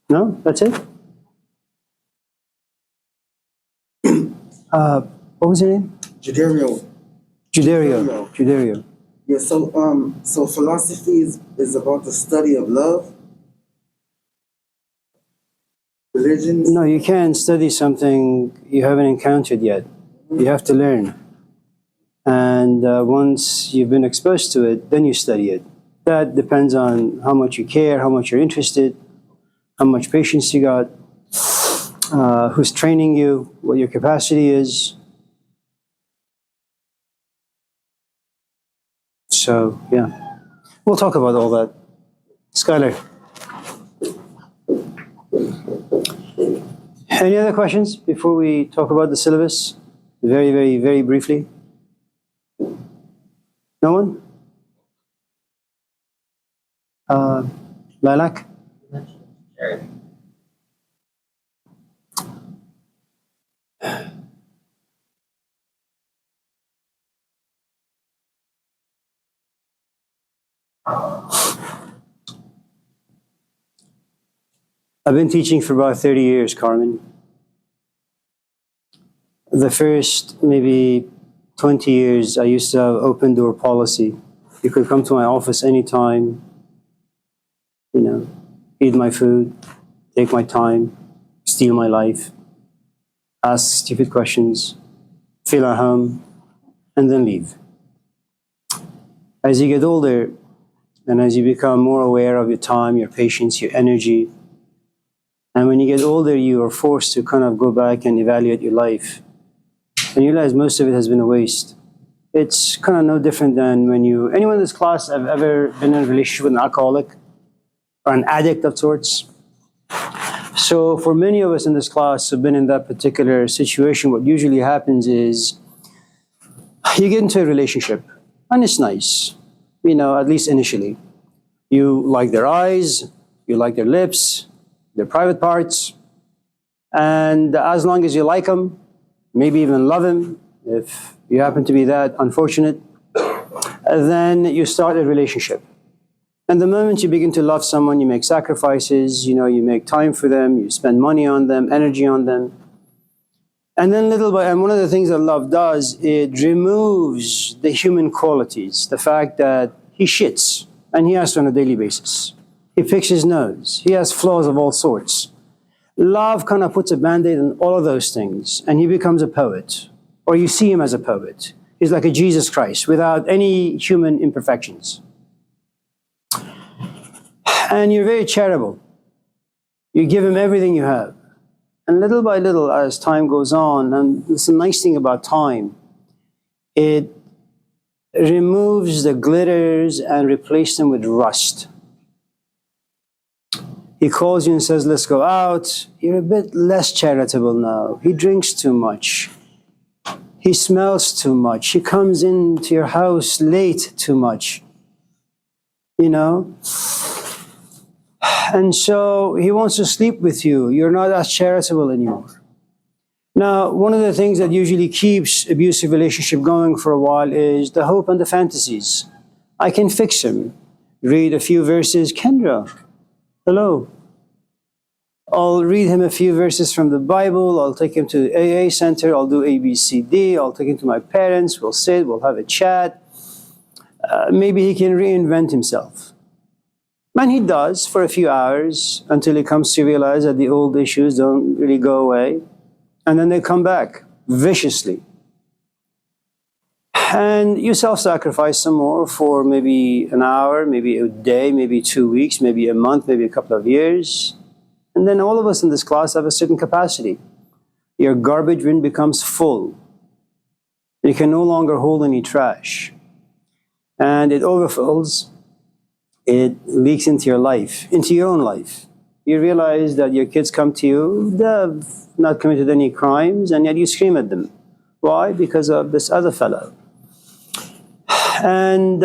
No, that's it. What was your name? Juderio. Juderio. Yeah, so philosophy is about the study of love. Religions. No, you can't study something you haven't encountered yet. You have to learn. And once you've been exposed to it, then you study it. That depends on how much you care, how much you're interested, how much patience you got, who's training you, what your capacity is. So, yeah. We'll talk about all that. Skylar. Any other questions before we talk about the syllabus? Very, very, very briefly. No one? Lilac? I've been teaching for about 30 years, Carmen. The first maybe 20 years, I used to have open door policy. You could come to my office anytime, eat my food, take my time, steal my life, ask stupid questions, feel at home, and then leave. As you get older, and as you become more aware of your time, your patience, your energy, and when you get older, you are forced to kind of go back and evaluate your life, and you realize most of it has been a waste. It's kind of no different than anyone in this class have ever been in a relationship with an alcoholic or an addict of sorts. So for many of us in this class who've been in that particular situation, what usually happens is you get into a relationship, and it's nice, at least initially. You like their eyes, you like their lips, their private parts, and as long as you like them, maybe even love them, if you happen to be that unfortunate, then you start a relationship. And the moment you begin to love someone, you make sacrifices, you make time for them, you spend money on them, energy on them. And then and one of the things that love does, it removes the human qualities, the fact that he shits, and he has to on a daily basis. He picks his nose, he has flaws of all sorts. Love kind of puts a band-aid on all of those things, and he becomes a poet, or you see him as a poet. He's like a Jesus Christ without any human imperfections. And you're very charitable. You give him everything you have. And little by little, as time goes on, and it's a nice thing about time, it removes the glitters and replaces them with rust. He calls you and says, let's go out. You're a bit less charitable now. He drinks too much. He smells too much. He comes into your house late too much. And so he wants to sleep with you. You're not as charitable anymore. Now, one of the things that usually keeps abusive relationship going for a while is the hope and the fantasies. I can fix him. Read a few verses. Kendra, hello. I'll read him a few verses from the Bible. I'll take him to the AA center. I'll do A, B, C, D. I'll take him to my parents. We'll sit. We'll have a chat. Maybe he can reinvent himself. And he does for a few hours until he comes to realize that the old issues don't really go away. And then they come back viciously. And you self-sacrifice some more for maybe an hour, maybe a day, maybe 2 weeks, maybe a month, maybe a couple of years. And then all of us in this class have a certain capacity. Your garbage bin becomes full. You can no longer hold any trash. And it overfills. It leaks into your life, into your own life. You realize that your kids come to you, they've not committed any crimes, and yet you scream at them. Why? Because of this other fellow. And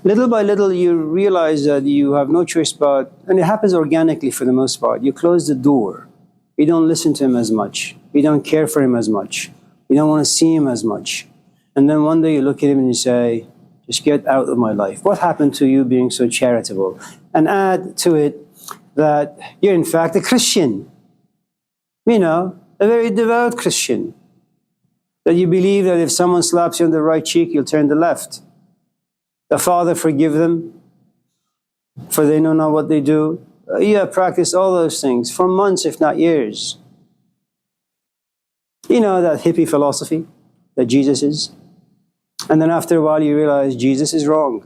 little by little, you realize that you have no choice but, and it happens organically for the most part, you close the door. You don't listen to him as much. You don't care for him as much. You don't want to see him as much. And then one day you look at him and you say, just get out of my life. What happened to you being so charitable? And add to it that you're in fact a Christian. You know, a very devout Christian. That you believe that if someone slaps you on the right cheek, you'll turn the left. The Father forgive them, for they know not what they do. You have practiced all those things for months, if not years. You know that hippie philosophy that Jesus is. And then after a while you realize Jesus is wrong.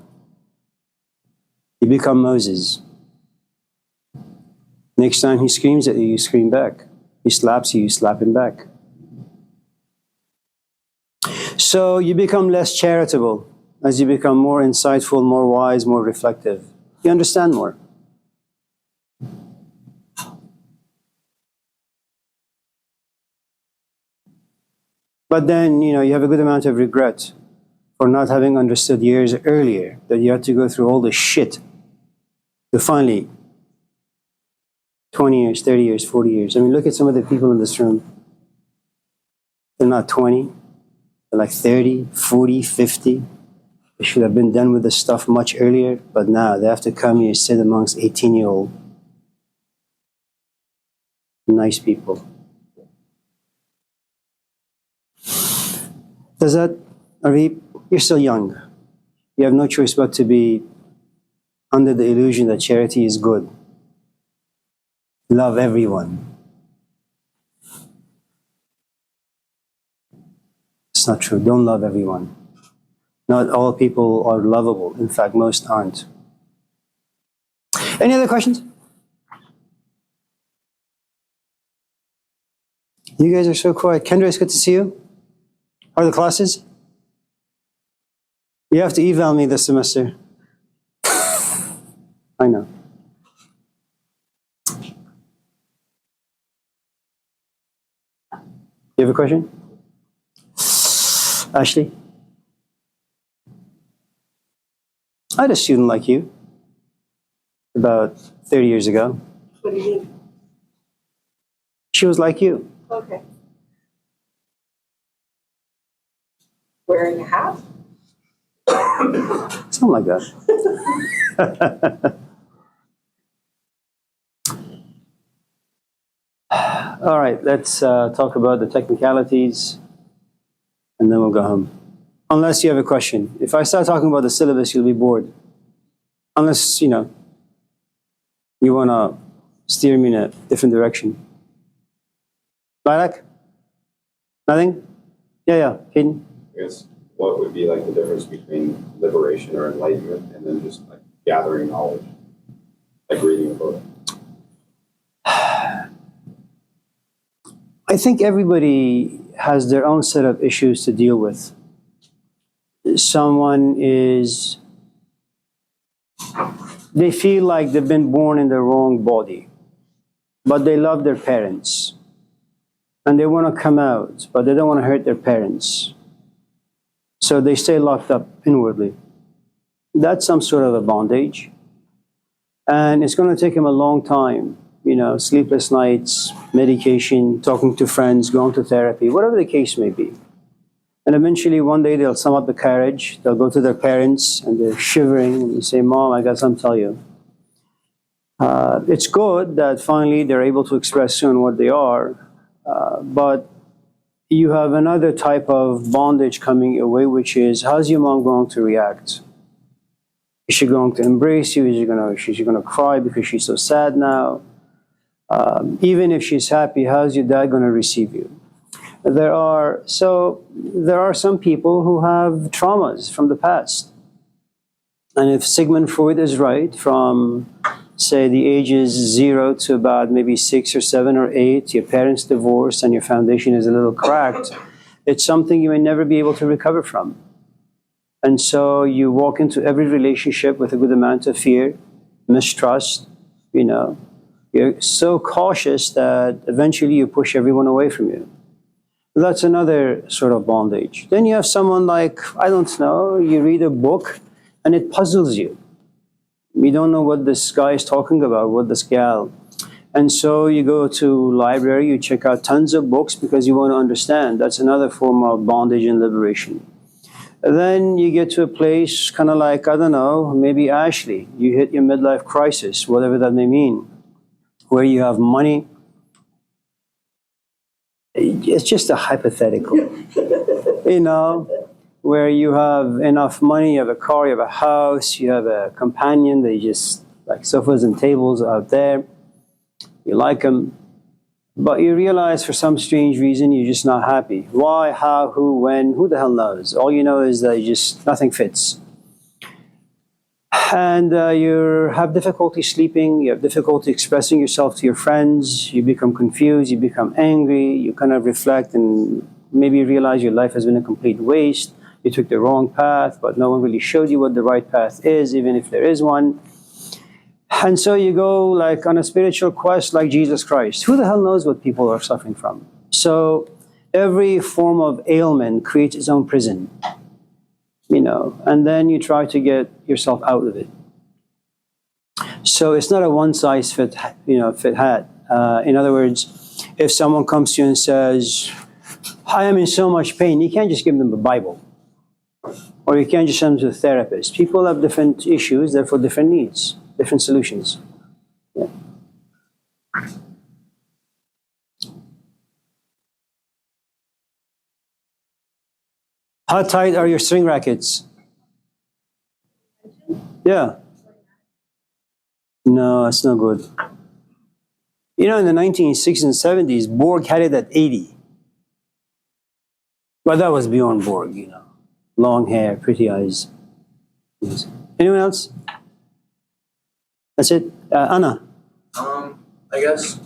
You become Moses. Next time he screams at you, you scream back. He slaps you, you slap him back. So you become less charitable as you become more insightful, more wise, more reflective. You understand more. But then, you know, you have a good amount of regret for not having understood years earlier that you had to go through all this shit to finally, 20 years, 30 years, 40 years. I mean, look at some of the people in this room. They're not 20. They're like 30, 40, 50. They should have been done with this stuff much earlier, but now they have to come here, sit amongst 18-year-old nice people. Does that, Arif, you're still young. You have no choice but to be under the illusion that charity is good. Love everyone. It's not true. Don't love everyone. Not all people are lovable. In fact, most aren't. Any other questions? You guys are so quiet. Kendra, it's good to see you. How are the classes? You have to eval me this semester. I know. You have a question? Ashley? I had a student like you about 30 years ago. What do you mean? She was like you. Okay. Wearing a hat? Something like that. All right, let's talk about the technicalities and then we'll go home. Unless you have a question. If I start talking about the syllabus, you'll be bored. Unless, you know, you want to steer me in a different direction. Lilac? Nothing? Yeah, Hayden? I guess what would be like the difference between liberation or enlightenment and then just like gathering knowledge, like reading a book? I think everybody has their own set of issues to deal with. Someone is, they feel like they've been born in the wrong body, but they love their parents. And they want to come out, but they don't want to hurt their parents. So they stay locked up inwardly. That's some sort of a bondage. And it's going to take them a long time. You know, sleepless nights, medication, talking to friends, going to therapy, whatever the case may be. And eventually one day they'll sum up the courage, they'll go to their parents and they're shivering and they say, Mom, I got something to tell you. It's good that finally they're able to express soon what they are, but you have another type of bondage coming your way, which is, how's your mom going to react? Is she going to embrace you? Is she going to cry because she's so sad now? Even if she's happy, how's your dad going to receive you? There are some people who have traumas from the past. And if Sigmund Freud is right, from say the ages 0 to about maybe 6 or 7 or 8, your parents divorced and your foundation is a little cracked, it's something you may never be able to recover from. And so you walk into every relationship with a good amount of fear, mistrust, you know. You're so cautious that eventually you push everyone away from you. That's another sort of bondage. Then you have someone like, I don't know, you read a book and it puzzles you. You don't know what this guy is talking about, what this gal. And so you go to library, you check out tons of books because you want to understand. That's another form of bondage and liberation. And then you get to a place kind of like, I don't know, maybe Ashley. You hit your midlife crisis, whatever that may mean, where you have money. It's just a hypothetical, where you have enough money, you have a car, you have a house, you have a companion, they just like sofas and tables out there. You like them, but you realize for some strange reason you're just not happy. Why, how, who, when, who the hell knows? All you know is that nothing fits. And you have difficulty sleeping, you have difficulty expressing yourself to your friends, you become confused, you become angry, you kind of reflect and maybe realize your life has been a complete waste. You took the wrong path, but no one really showed you what the right path is, even if there is one. And so you go like on a spiritual quest like Jesus Christ. Who the hell knows what people are suffering from? So every form of ailment creates its own prison, and then you try to get yourself out of it. So it's not a one-size-fit hat. In other words, if someone comes to you and says, I am in so much pain, you can't just give them a Bible. Or you can't just send them to a therapist. People have different issues, therefore different needs, different solutions. Yeah. How tight are your string rackets? Yeah. No, it's no good. In the 1960s and 70s, Borg had it at 80. But that was beyond Borg, Long hair, pretty eyes. Yes. Anyone else? That's it. Anna. I guess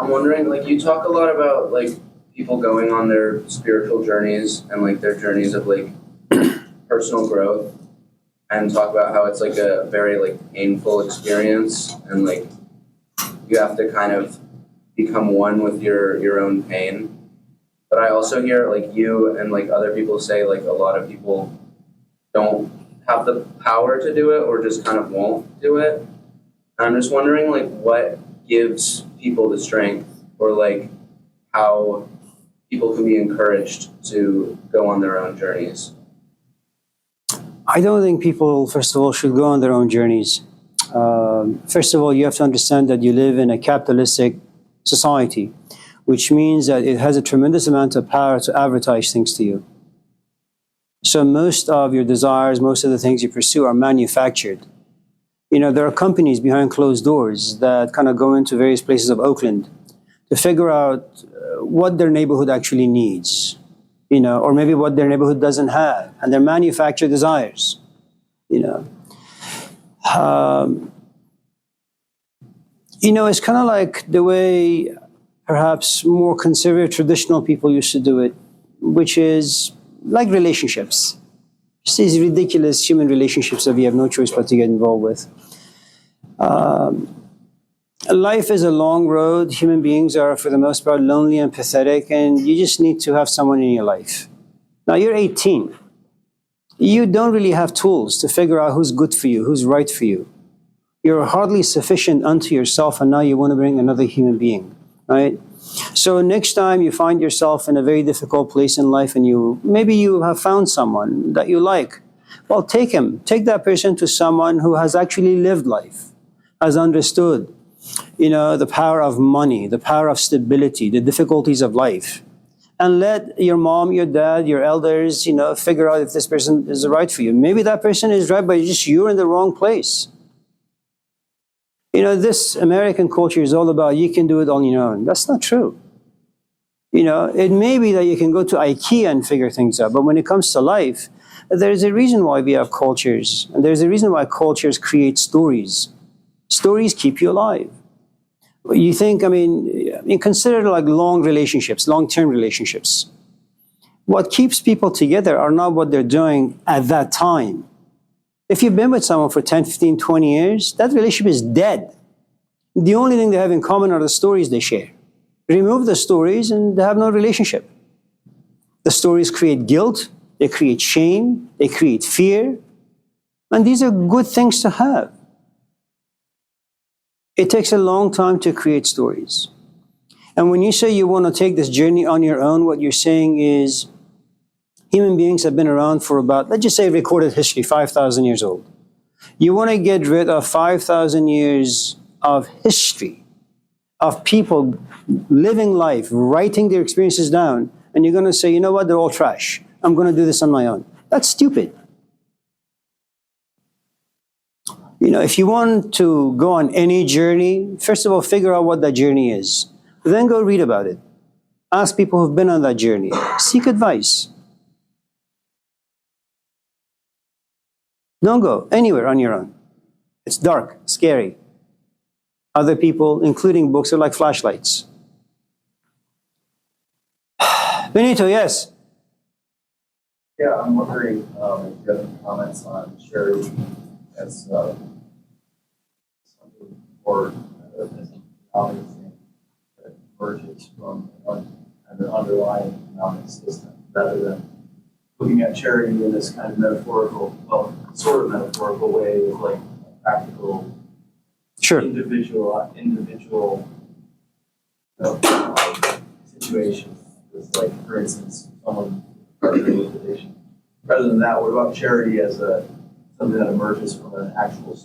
I'm wondering, like, you talk a lot about, like, people going on their spiritual journeys and, like, their journeys of, like, personal growth, and talk about how it's, like, a very, like, painful experience, and, like, you have to kind of become one with your own pain. But I also hear, like, you and, like, other people say, like, a lot of people don't have the power to do it or just kind of won't do it. And I'm just wondering, like, what gives people the strength, or, like, how people can be encouraged to go on their own journeys. I don't think people, first of all, should go on their own journeys. First of all, you have to understand that you live in a capitalistic society, which means that it has a tremendous amount of power to advertise things to you. So most of your desires, most of the things you pursue are manufactured. There are companies behind closed doors that kind of go into various places of Oakland to figure out what their neighborhood actually needs, or maybe what their neighborhood doesn't have, and their manufactured desires, It's kind of like the way perhaps more conservative traditional people used to do it, which is like relationships. Just these ridiculous human relationships that we have no choice but to get involved with. Life is a long road. Human beings are, for the most part, lonely and pathetic, and you just need to have someone in your life. Now, you're 18. You don't really have tools to figure out who's good for you, who's right for you. You're hardly sufficient unto yourself, and now you want to bring another human being, right? So next time you find yourself in a very difficult place in life, and maybe you have found someone that you like, well, take that person to someone who has actually lived life, has understood, the power of money, the power of stability, the difficulties of life. And let your mom, your dad, your elders, figure out if this person is right for you. Maybe that person is right, but you're in the wrong place. This American culture is all about you can do it on your own. That's not true. It may be that you can go to IKEA and figure things out, but when it comes to life, there's a reason why we have cultures, and there's a reason why cultures create stories. Stories keep you alive. You think, consider like long-term relationships. What keeps people together are not what they're doing at that time. If you've been with someone for 10, 15, 20 years, that relationship is dead. The only thing they have in common are the stories they share. Remove the stories and they have no relationship. The stories create guilt, they create shame, they create fear, and these are good things to have. It takes a long time to create stories. And when you say you want to take this journey on your own, what you're saying is human beings have been around for about, let's just say recorded history, 5,000 years old. You want to get rid of 5,000 years of history, of people living life, writing their experiences down, and you're going to say, you know what, they're all trash. I'm going to do this on my own. That's stupid. You know, if you want to go on any journey, first of all, figure out what that journey is. Then go read about it. Ask people who've been on that journey. Seek advice. Don't go anywhere on your own. It's dark, scary. Other people, including books, are like flashlights. Benito, yes? Yeah, I'm wondering if you have any comments on charity as something or as an economic thing that emerges from an underlying economic system, rather than looking at charity in this kind of metaphorical, well, sort of metaphorical way of like practical, Sure. individual situation. It's like, for instance, someone partnering with addiction. Rather than that, what about charity as something that emerges from an actual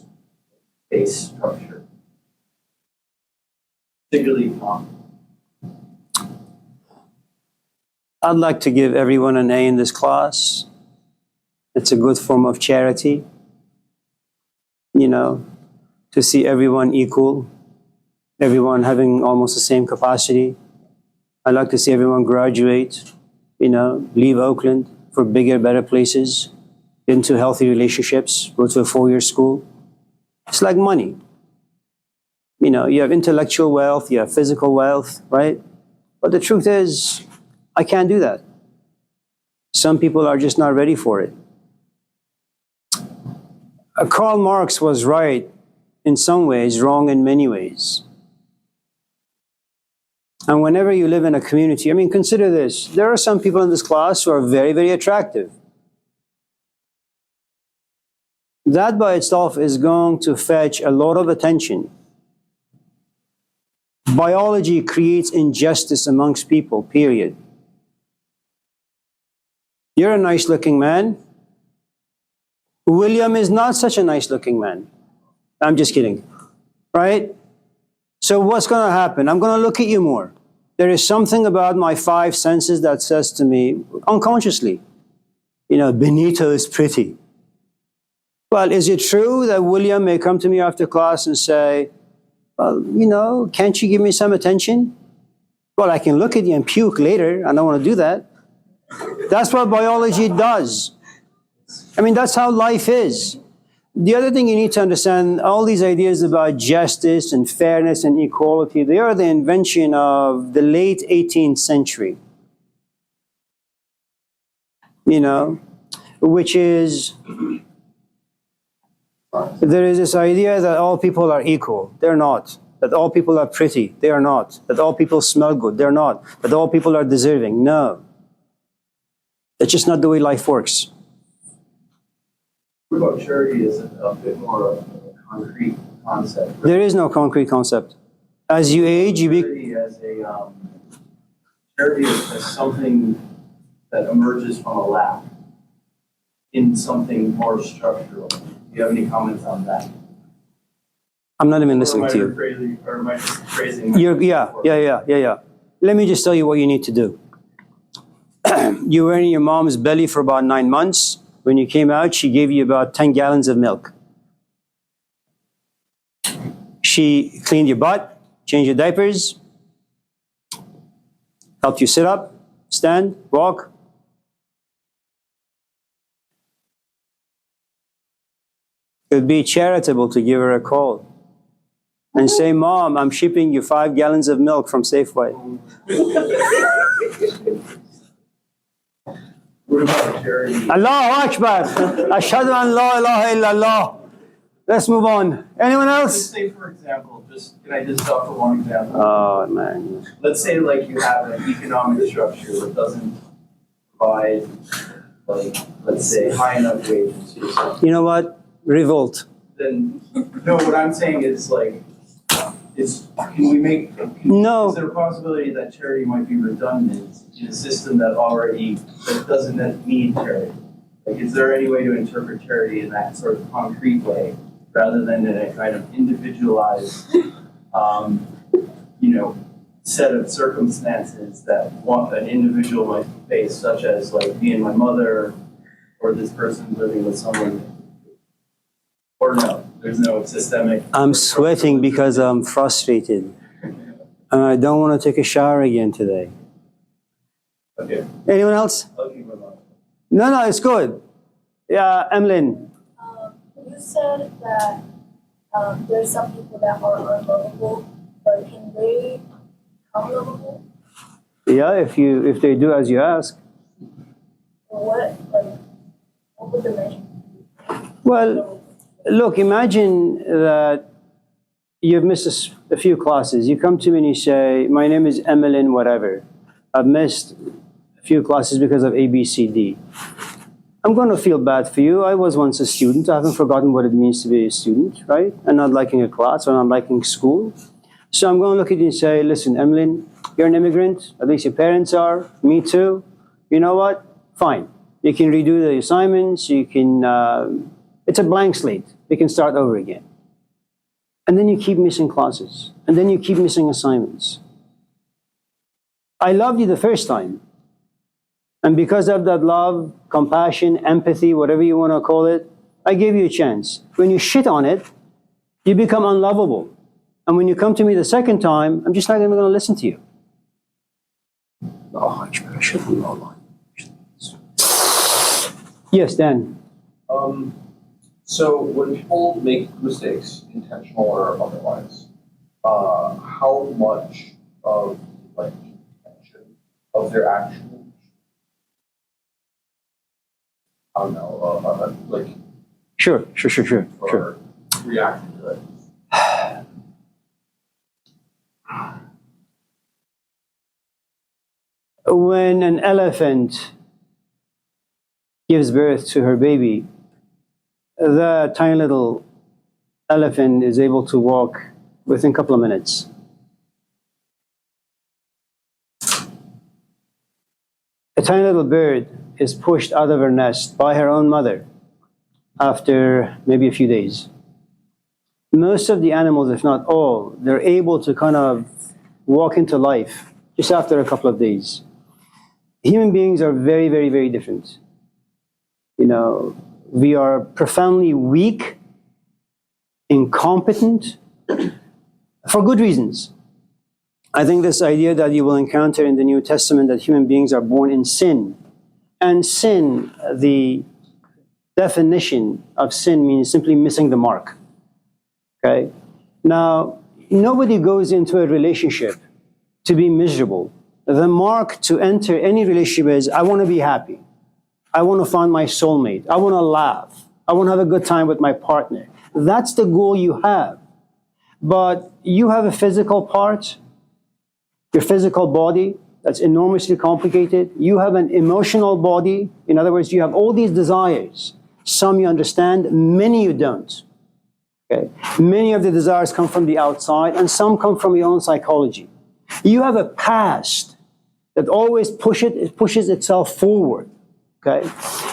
base structure, particularly economic? I'd like to give everyone an A in this class. It's a good form of charity, you know, to see everyone equal, everyone having almost the same capacity. I'd like to see everyone graduate, you know, leave Oakland for bigger, better places, get into healthy relationships, go to a 4-year school. It's like money. You know, you have intellectual wealth, you have physical wealth, right? But the truth is, I can't do that. Some people are just not ready for it. Karl Marx was right in some ways, wrong in many ways. And whenever you live in a community, I mean, consider this. There are some people in this class who are very, very attractive. That by itself is going to fetch a lot of attention. Biology creates injustice amongst people, period. You're a nice-looking man. William is not such a nice-looking man. I'm just kidding, right? So what's going to happen? I'm going to look at you more. There is something about my 5 senses that says to me, unconsciously, you know, Benito is pretty. Well, is it true that William may come to me after class and say, well, you know, can't you give me some attention? Well, I can look at you and puke later. I don't want to do that. That's what biology does. I mean, that's how life is. The other thing you need to understand, all these ideas about justice and fairness and equality, they are the invention of the late 18th century. You know, which is, there is this idea that all people are equal. They're not. That all people are pretty. They are not. That all people smell good. They're not. That all people are deserving. No. That's just not the way life works. What about charity is a bit more of a concrete concept? There is no concrete concept. As you age, you be... Charity as something that emerges from a lack in something more structural. Do you have any comments on that? I'm not even listening to you. Or am I just phrasing? Yeah. Let me just tell you what you need to do. You were in your mom's belly for about 9 months. When you came out, she gave you about 10 gallons of milk. She cleaned your butt, changed your diapers, helped you sit up, stand, walk. It would be charitable to give her a call and say, Mom, I'm shipping you 5 gallons of milk from Safeway. What about charity? Allahu Akbar. Ashhadu an la ilaha illallah. Let's move on. Anyone Let's else? say, for example, can I just offer one example? Oh, man. Let's say like you have an economic structure that doesn't provide, like, let's say, high enough wages or something. You know what? Revolt. Then, no, what I'm saying is like, can we make, No. is there a possibility that charity might be redundant in a system that doesn't need charity? Like, is there any way to interpret charity in that sort of concrete way, rather than in a kind of individualized, set of circumstances that an individual might face, such as like me and my mother, or this person living with someone, or no, there's no systemic. I'm sweating because I'm frustrated. And I don't want to take a shower again today. Okay. Anyone else? I'll keep my mouth. No, it's good. Yeah, Emlyn. You said that there's some people that are unlovable, but can they become lovable? Yeah, if they do as you ask. Or what would the measure be? Well, look, imagine that you've missed a few classes. You come to me and you say, my name is Emlyn whatever. I've missed a few classes because of A, B, C, D. I'm going to feel bad for you. I was once a student. I haven't forgotten what it means to be a student, right? And not liking a class or not liking school. So I'm going to look at you and say, listen, Emlyn, you're an immigrant. At least your parents are. Me too. You know what? Fine. You can redo the assignments. You can, it's a blank slate. You can start over again. And then you keep missing classes. And then you keep missing assignments. I loved you the first time. And because of that love, compassion, empathy, whatever you want to call it, I gave you a chance. When you shit on it, you become unlovable. And when you come to me the second time, I'm just not even going to listen to you. Oh, I shouldn't know. Yes, Dan. So when people make mistakes, intentional or otherwise, how much of like intention of their action, I don't know, like Sure. or reacting to it? When an elephant gives birth to her baby, the tiny little elephant is able to walk within a couple of minutes. A tiny little bird is pushed out of her nest by her own mother after maybe a few days. Most of the animals, if not all, they're able to kind of walk into life just after a couple of days. Human beings are very, very, very different. You know, we are profoundly weak, incompetent, for good reasons. I think this idea that you will encounter in the New Testament that human beings are born in sin. And sin, the definition of sin means simply missing the mark. Okay? Now, nobody goes into a relationship to be miserable. The mark to enter any relationship is, I want to be happy. I want to find my soulmate. I want to laugh. I want to have a good time with my partner. That's the goal you have. But you have a physical part, your physical body, that's enormously complicated. You have an emotional body. In other words, you have all these desires. Some you understand, many you don't. Okay? Many of the desires come from the outside, and some come from your own psychology. You have a past that always pushes itself forward. Okay?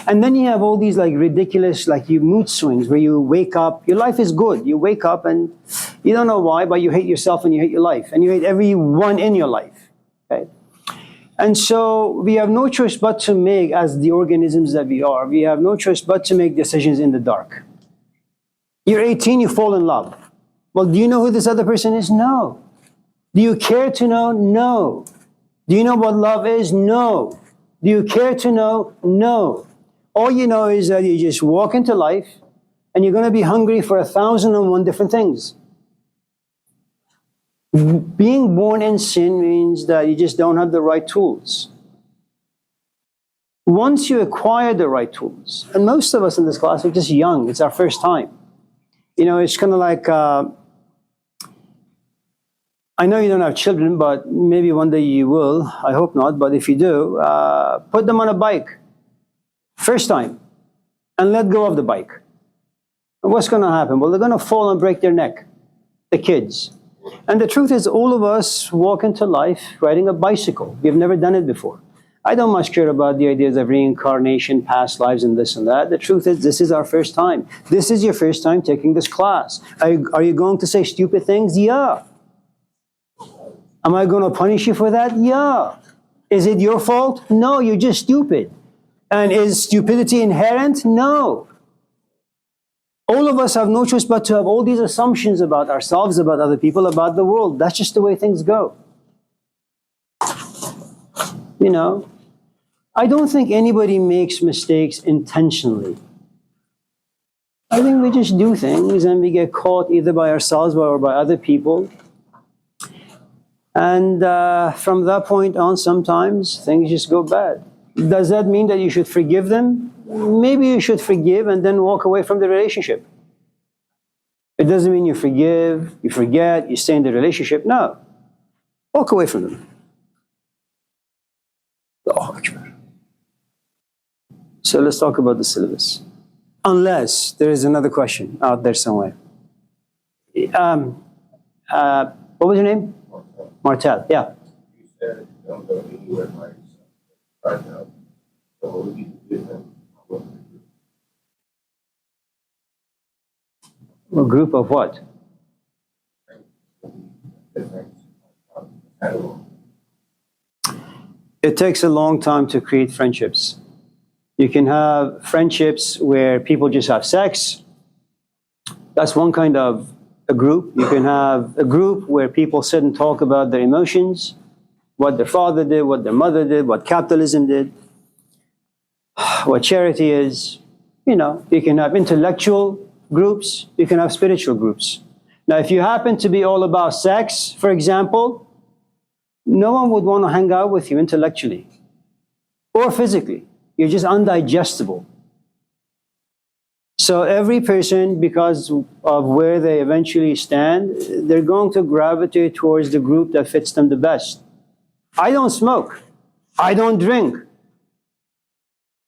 And then you have all these like ridiculous mood swings where you wake up, your life is good. You wake up and you don't know why, but you hate yourself and you hate your life. And you hate everyone in your life. Okay? And so we have no choice but to make, as the organisms that we are, we have no choice but to make decisions in the dark. You're 18, you fall in love. Well, do you know who this other person is? No. Do you care to know? No. Do you know what love is? No. Do you care to know? No. All you know is that you just walk into life and you're going to be hungry for 1,001 different things. Being born in sin means that you just don't have the right tools. Once you acquire the right tools, and most of us in this class are just young, it's our first time. You know, it's kind of like, I know you don't have children, but maybe one day you will. I hope not, but if you do, put them on a bike. First time. And let go of the bike. And what's going to happen? Well, they're going to fall and break their neck. The kids. And the truth is, all of us walk into life riding a bicycle. We've never done it before. I don't much care about the ideas of reincarnation, past lives, and this and that. The truth is, this is our first time. This is your first time taking this class. Are you going to say stupid things? Yeah. Am I going to punish you for that? Yeah. Is it your fault? No, you're just stupid. And is stupidity inherent? No. All of us have no choice but to have all these assumptions about ourselves, about other people, about the world. That's just the way things go. You know, I don't think anybody makes mistakes intentionally. I think we just do things and we get caught either by ourselves or by other people. And from that point on, sometimes things just go bad. Does that mean that you should forgive them? Maybe you should forgive and then walk away from the relationship. It doesn't mean you forgive, you forget, you stay in the relationship. No. Walk away from them. So let's talk about the syllabus. Unless there is another question out there somewhere. What was your name? Martel, yeah. You said you don't go anywhere by yourself. Right now. So what would be the difference? A group of what? It takes a long time to create friendships. You can have friendships where people just have sex. That's one kind of a group. You can have a group where people sit and talk about their emotions, what their father did, what their mother did, what capitalism did, what charity is. You know, you can have intellectual groups, you can have spiritual groups. Now, if you happen to be all about sex, for example, no one would want to hang out with you intellectually or physically. You're just undigestible. So every person, because of where they eventually stand, they're going to gravitate towards the group that fits them the best. I don't smoke. I don't drink.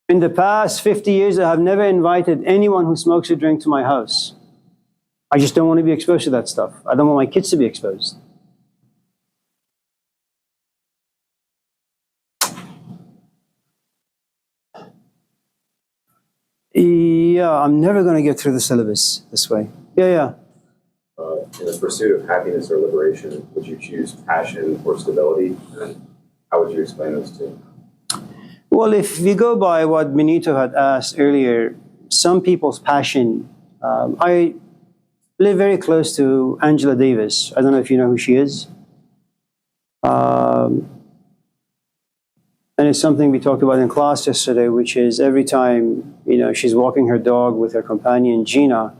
In the past 50 years, I have never invited anyone who smokes or drinks to my house. I just don't want to be exposed to that stuff. I don't want my kids to be exposed. Yeah, I'm never going to get through the syllabus this way. Yeah. In the pursuit of happiness or liberation, would you choose passion or stability? And how would you explain those two? Well, if we go by what Benito had asked earlier, some people's passion, I live very close to Angela Davis. I don't know if you know who she is. And it's something we talked about in class yesterday, which is every time, you know, she's walking her dog with her companion, Gina,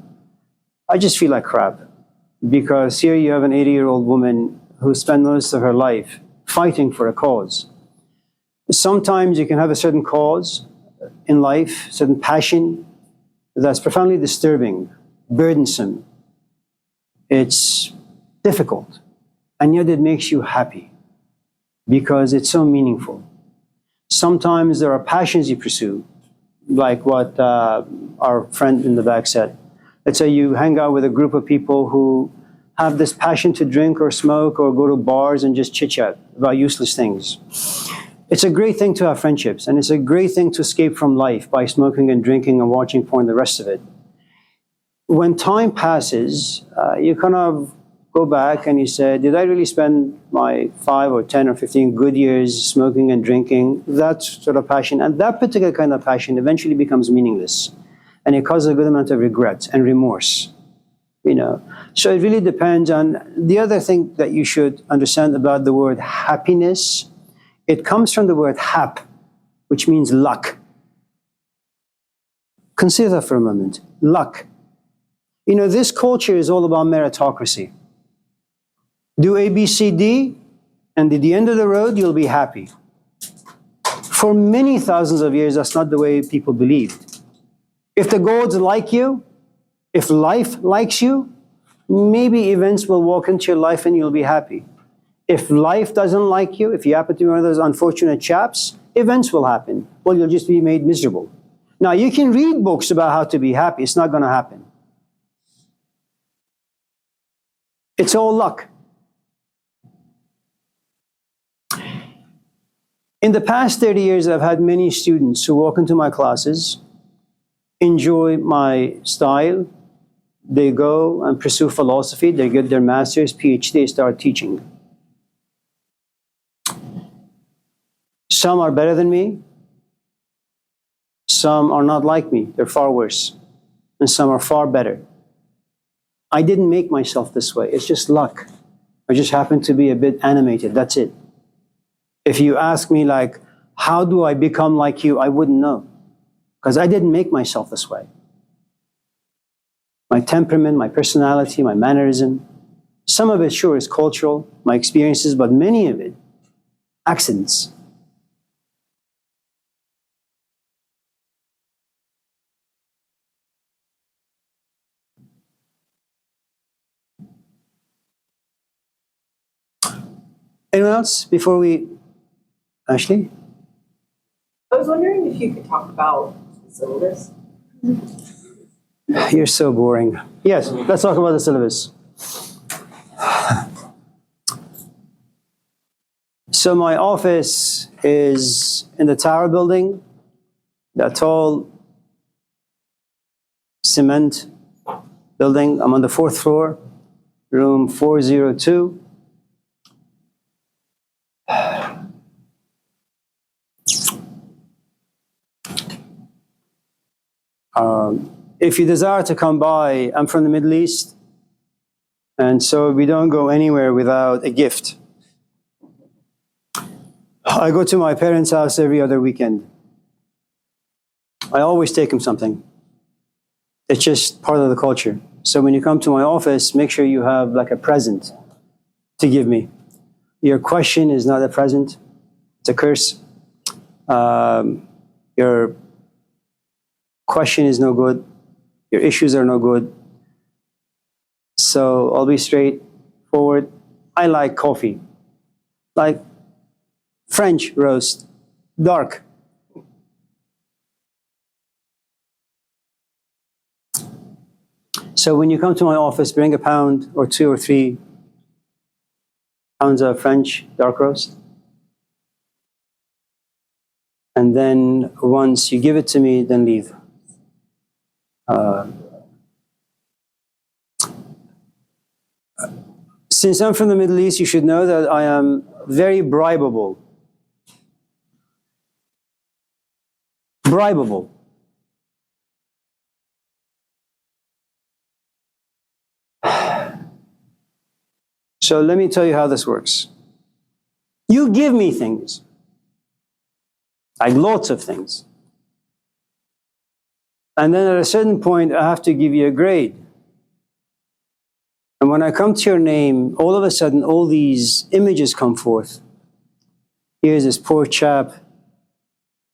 I just feel like crap. Because here you have an 80-year-old woman who spent most of her life fighting for a cause. Sometimes you can have a certain cause in life, certain passion, that's profoundly disturbing, burdensome. It's difficult, and yet it makes you happy because it's so meaningful. Sometimes there are passions you pursue, like what our friend in the back said. Let's say you hang out with a group of people who have this passion to drink or smoke or go to bars and just chit-chat about useless things. It's a great thing to have friendships, and it's a great thing to escape from life by smoking and drinking and watching porn, the rest of it. When time passes, you kind of go back and you say, did I really spend my 5 or 10 or 15 good years smoking and drinking? That sort of passion, and that particular kind of passion eventually becomes meaningless. And it causes a good amount of regret and remorse, you know. So it really depends on the other thing that you should understand about the word happiness. It comes from the word hap, which means luck. Consider that for a moment. Luck. You know, this culture is all about meritocracy. Do A, B, C, D, and at the end of the road, you'll be happy. For many thousands of years, that's not the way people believed. If the gods like you, if life likes you, maybe events will walk into your life and you'll be happy. If life doesn't like you, if you happen to be one of those unfortunate chaps, events will happen. Well, you'll just be made miserable. Now, you can read books about how to be happy. It's not going to happen. It's all luck. In the past 30 years, I've had many students who walk into my classes, enjoy my style, they go and pursue philosophy, they get their master's, PhD, they start teaching. Some are better than me, some are not like me, they're far worse, and some are far better. I didn't make myself this way, it's just luck. I just happen to be a bit animated, that's it. If you ask me like, how do I become like you, I wouldn't know, because I didn't make myself this way. My temperament, my personality, my mannerism, some of it sure is cultural, my experiences, but many of it, accidents. Anyone else before we, Ashley? I was wondering if you could talk about the syllabus. You're so boring. Yes, let's talk about the syllabus. So my office is in the tower building, that tall cement building. I'm on the 4th floor, room 402. If you desire to come by, I'm from the Middle East, and so we don't go anywhere without a gift. I go to my parents' house every other weekend. I always take them something. It's just part of the culture. So when you come to my office, make sure you have like a present to give me. Your question is not a present, it's a curse. Your question is no good. Your issues are no good. So I'll be straightforward. I like coffee, like French roast, dark. So when you come to my office, bring a pound or 2 or 3 pounds of French dark roast. And then once you give it to me, then leave. Since I'm from the Middle East, you should know that I am very bribable. Bribable. So let me tell you how this works. You give me things, like lots of things. And then at a certain point, I have to give you a grade. And when I come to your name, all of a sudden, all these images come forth. Here's this poor chap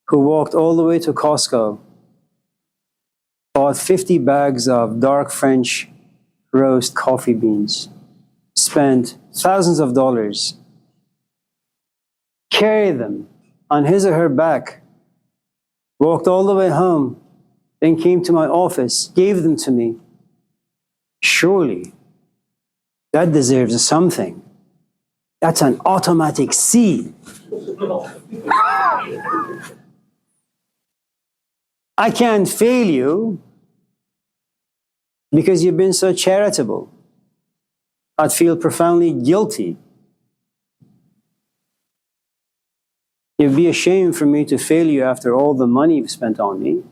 who walked all the way to Costco, bought 50 bags of dark French roast coffee beans, spent thousands of dollars, carried them on his or her back, walked all the way home, then came to my office, gave them to me. Surely, that deserves something. That's an automatic C. I can't fail you because you've been so charitable. I'd feel profoundly guilty. It'd be a shame for me to fail you after all the money you've spent on me.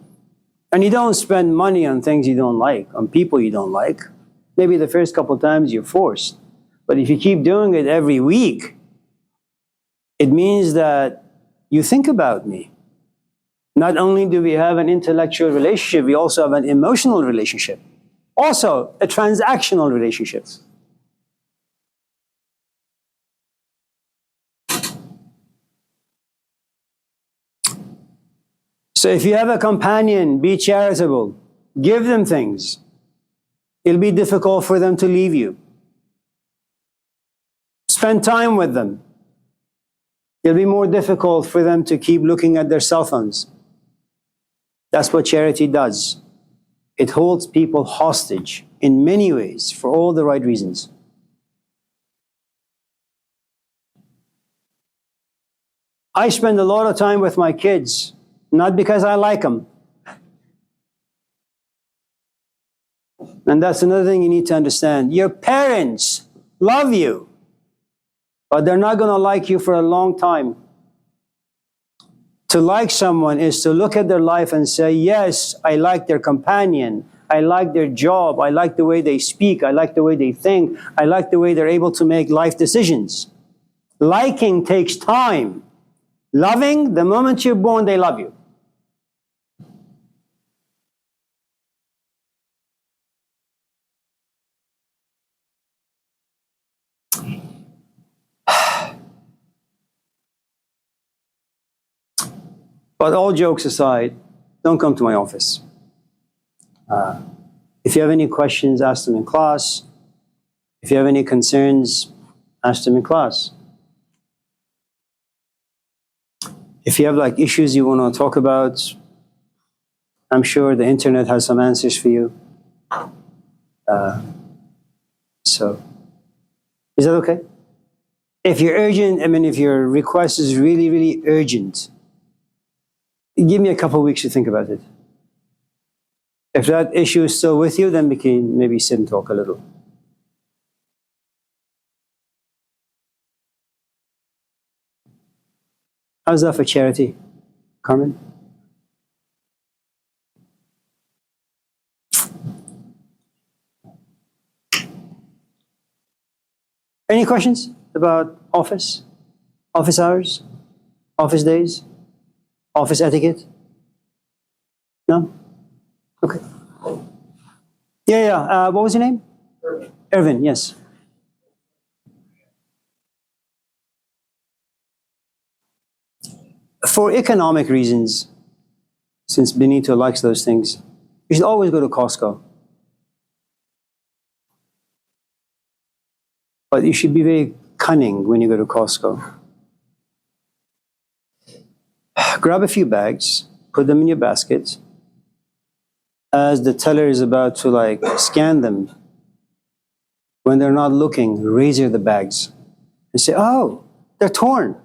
And you don't spend money on things you don't like, on people you don't like. Maybe the first couple of times you're forced. But if you keep doing it every week, it means that you think about me. Not only do we have an intellectual relationship, we also have an emotional relationship. Also, a transactional relationship. So if you have a companion, be charitable. Give them things. It'll be difficult for them to leave you. Spend time with them. It'll be more difficult for them to keep looking at their cell phones. That's what charity does. It holds people hostage in many ways for all the right reasons. I spend a lot of time with my kids, not because I like them. And that's another thing you need to understand. Your parents love you, but they're not going to like you for a long time. To like someone is to look at their life and say, yes, I like their companion. I like their job. I like the way they speak. I like the way they think. I like the way they're able to make life decisions. Liking takes time. Loving, the moment you're born, they love you. But all jokes aside, don't come to my office. If you have any questions, ask them in class. If you have any concerns, ask them in class. If you have like issues you want to talk about, I'm sure the internet has some answers for you. So, is that okay? If you're urgent, if your request is really, really urgent, give me a couple of weeks to think about it. If that issue is still with you, then we can maybe sit and talk a little. How's that for charity, Carmen? Any questions about office hours, office days, office etiquette? No? Okay. Yeah. What was your name? Irvin, yes. For economic reasons, since Benito likes those things, you should always go to Costco. But you should be very cunning when you go to Costco. Grab a few bags, put them in your basket. As the teller is about to scan them, when they're not looking, razor the bags and say, oh, they're torn.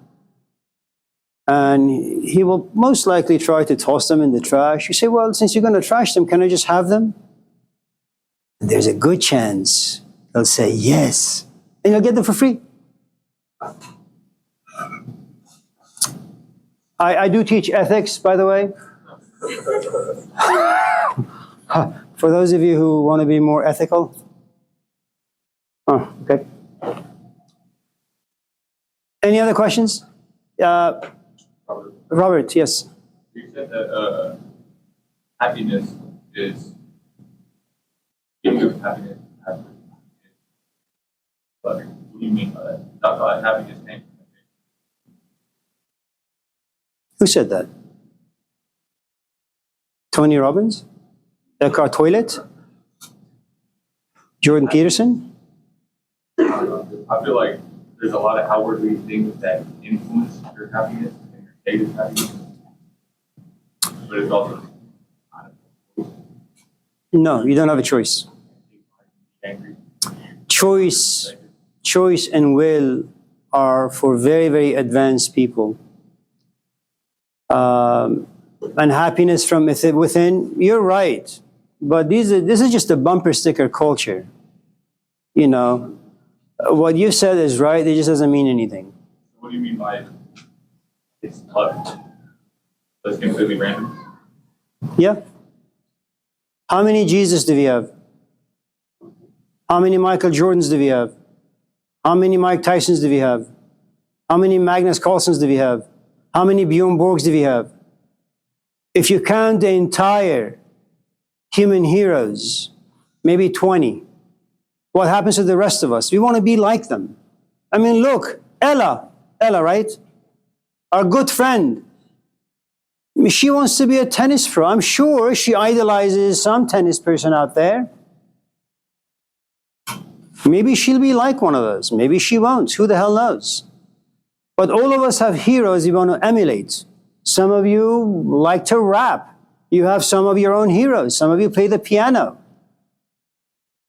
And he will most likely try to toss them in the trash. You say, well, since you're going to trash them, can I just have them? And there's a good chance they'll say yes. And you'll get them for free. I do teach ethics, by the way. For those of you who want to be more ethical. Oh, okay. Any other questions? Robert, yes. You said that happiness is giving you happiness. But what do you mean by that? I thought happiness came from it. Who said that? Tony Robbins? Eckhart Toilet? Jordan Peterson? I feel like there's a lot of outwardly things that influence your happiness and your state of happiness. But it's also No, you don't have a choice. angry. Choice and will are for very, very advanced people. And happiness from within, you're right. But this is just a bumper sticker culture. You know, what you said is right, it just doesn't mean anything. What do you mean by it's luck? That's completely random? Yeah. How many Jesus do we have? How many Michael Jordans do we have? How many Mike Tysons do we have? How many Magnus Carlsens do we have? How many Bjorn Borgs do we have? If you count the entire human heroes, maybe 20. What happens to the rest of us? We want to be like them. I mean, look, Ella, right? Our good friend. She wants to be a tennis pro. I'm sure she idolizes some tennis person out there. Maybe she'll be like one of those. Maybe she won't. Who the hell knows? But all of us have heroes we want to emulate. Some of you like to rap. You have some of your own heroes. Some of you play the piano.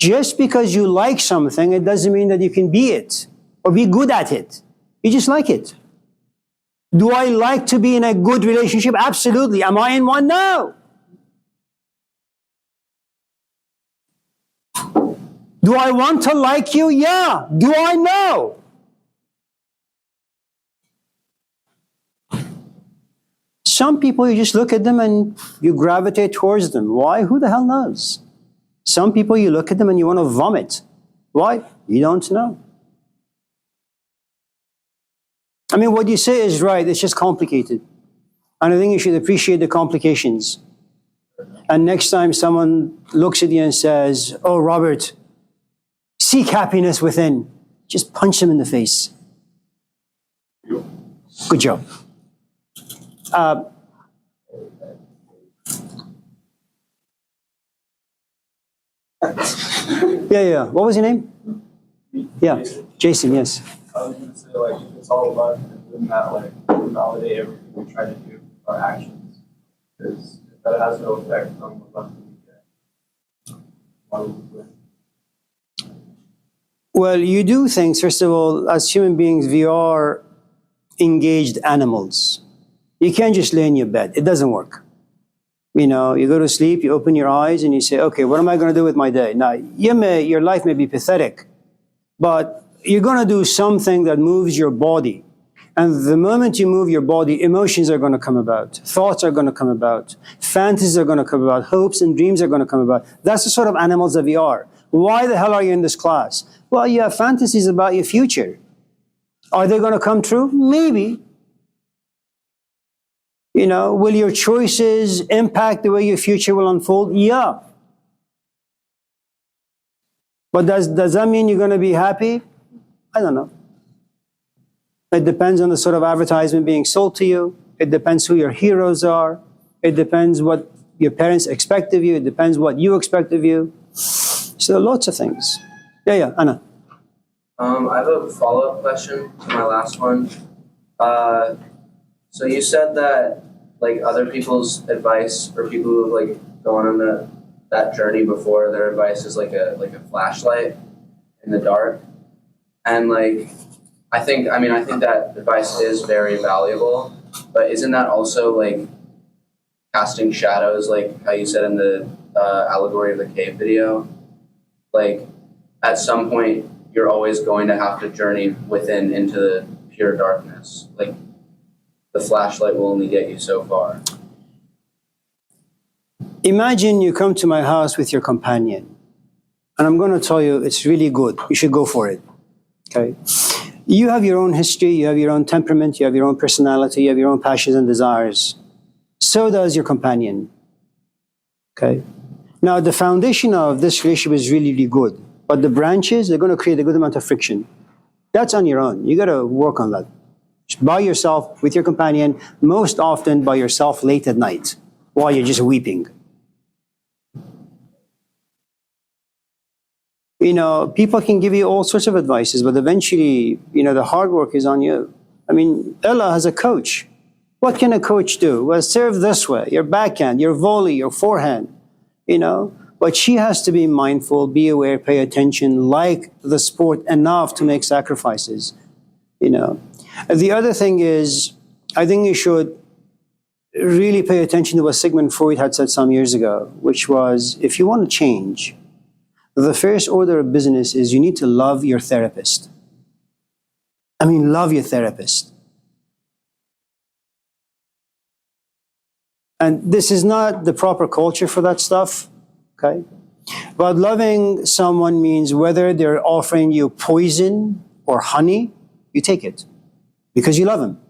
Just because you like something, it doesn't mean that you can be it or be good at it. You just like it. Do I like to be in a good relationship? Absolutely. Am I in one? No. Do I want to like you? Yeah. Do I know? Some people, you just look at them and you gravitate towards them. Why? Who the hell knows? Some people, you look at them and you want to vomit. Why? You don't know. I mean, what you say is right. It's just complicated. And I think you should appreciate the complications. And next time someone looks at you and says, "Oh, Robert, seek happiness within," just punch them in the face. Good job. Yeah. What was your name? Yeah, Jason, yes. I was gonna say, like, if it's all love, then wouldn't that, like, validate everything we try to do with our actions? Because if that has no effect on the love that we get, why would we win? Well, you do things, first of all, as human beings, we are engaged animals. You can't just lay in your bed. It doesn't work. You know, you go to sleep, you open your eyes, and you say, okay, what am I going to do with my day? Now, your life may be pathetic, but you're going to do something that moves your body. And the moment you move your body, emotions are going to come about. Thoughts are going to come about. Fantasies are going to come about. Hopes and dreams are going to come about. That's the sort of animals that we are. Why the hell are you in this class? Well, you have fantasies about your future. Are they going to come true? Maybe. You know, will your choices impact the way your future will unfold? Yeah. But does that mean you're going to be happy? I don't know. It depends on the sort of advertisement being sold to you. It depends who your heroes are. It depends what your parents expect of you. It depends what you expect of you. So there are lots of things. Yeah, Anna. I have a follow-up question to my last one. So you said that, like, other people's advice, or people who have, like, gone on that journey before, their advice is like a flashlight in the dark. And, like, I think that advice is very valuable, but isn't that also, like, casting shadows, like how you said in the allegory of the cave video? Like, at some point, you're always going to have to journey within into the pure darkness. Like, the flashlight will only get you so far. Imagine you come to my house with your companion, and I'm going to tell you it's really good. You should go for it. Okay? You have your own history, you have your own temperament, you have your own personality, you have your own passions and desires. So does your companion. Okay? Now, the foundation of this relationship is really, really good, but the branches, they're going to create a good amount of friction. That's on your own. You got to work on that. By yourself, with your companion, most often by yourself late at night, while you're just weeping. You know, people can give you all sorts of advices, but eventually, you know, the hard work is on you. I mean, Ella has a coach. What can a coach do? Well, serve this way, your backhand, your volley, your forehand, you know. But she has to be mindful, be aware, pay attention, like the sport enough to make sacrifices, you know. The other thing is, I think you should really pay attention to what Sigmund Freud had said some years ago, which was, if you want to change, the first order of business is you need to love your therapist. I mean, love your therapist. And this is not the proper culture for that stuff, okay? But loving someone means whether they're offering you poison or honey, you take it because you love them.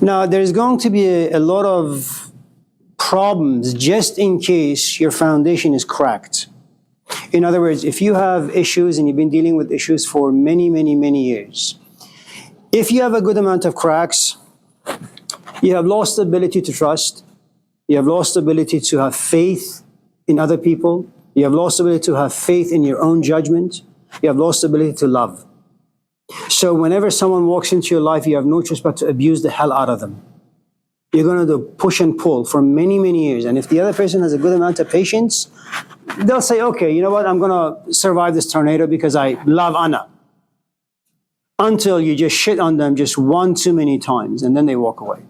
Now, there's going to be a lot of problems just in case your foundation is cracked. In other words, if you have issues and you've been dealing with issues for many, many, many years, if you have a good amount of cracks, you have lost the ability to trust, you have lost the ability to have faith in other people, you have lost the ability to have faith in your own judgment, you have lost the ability to love. So whenever someone walks into your life, you have no choice but to abuse the hell out of them. You're going to do push and pull for many, many years. And if the other person has a good amount of patience, they'll say, okay, you know what, I'm going to survive this tornado because I love Anna. until you just shit on them just one too many times, and then they walk away.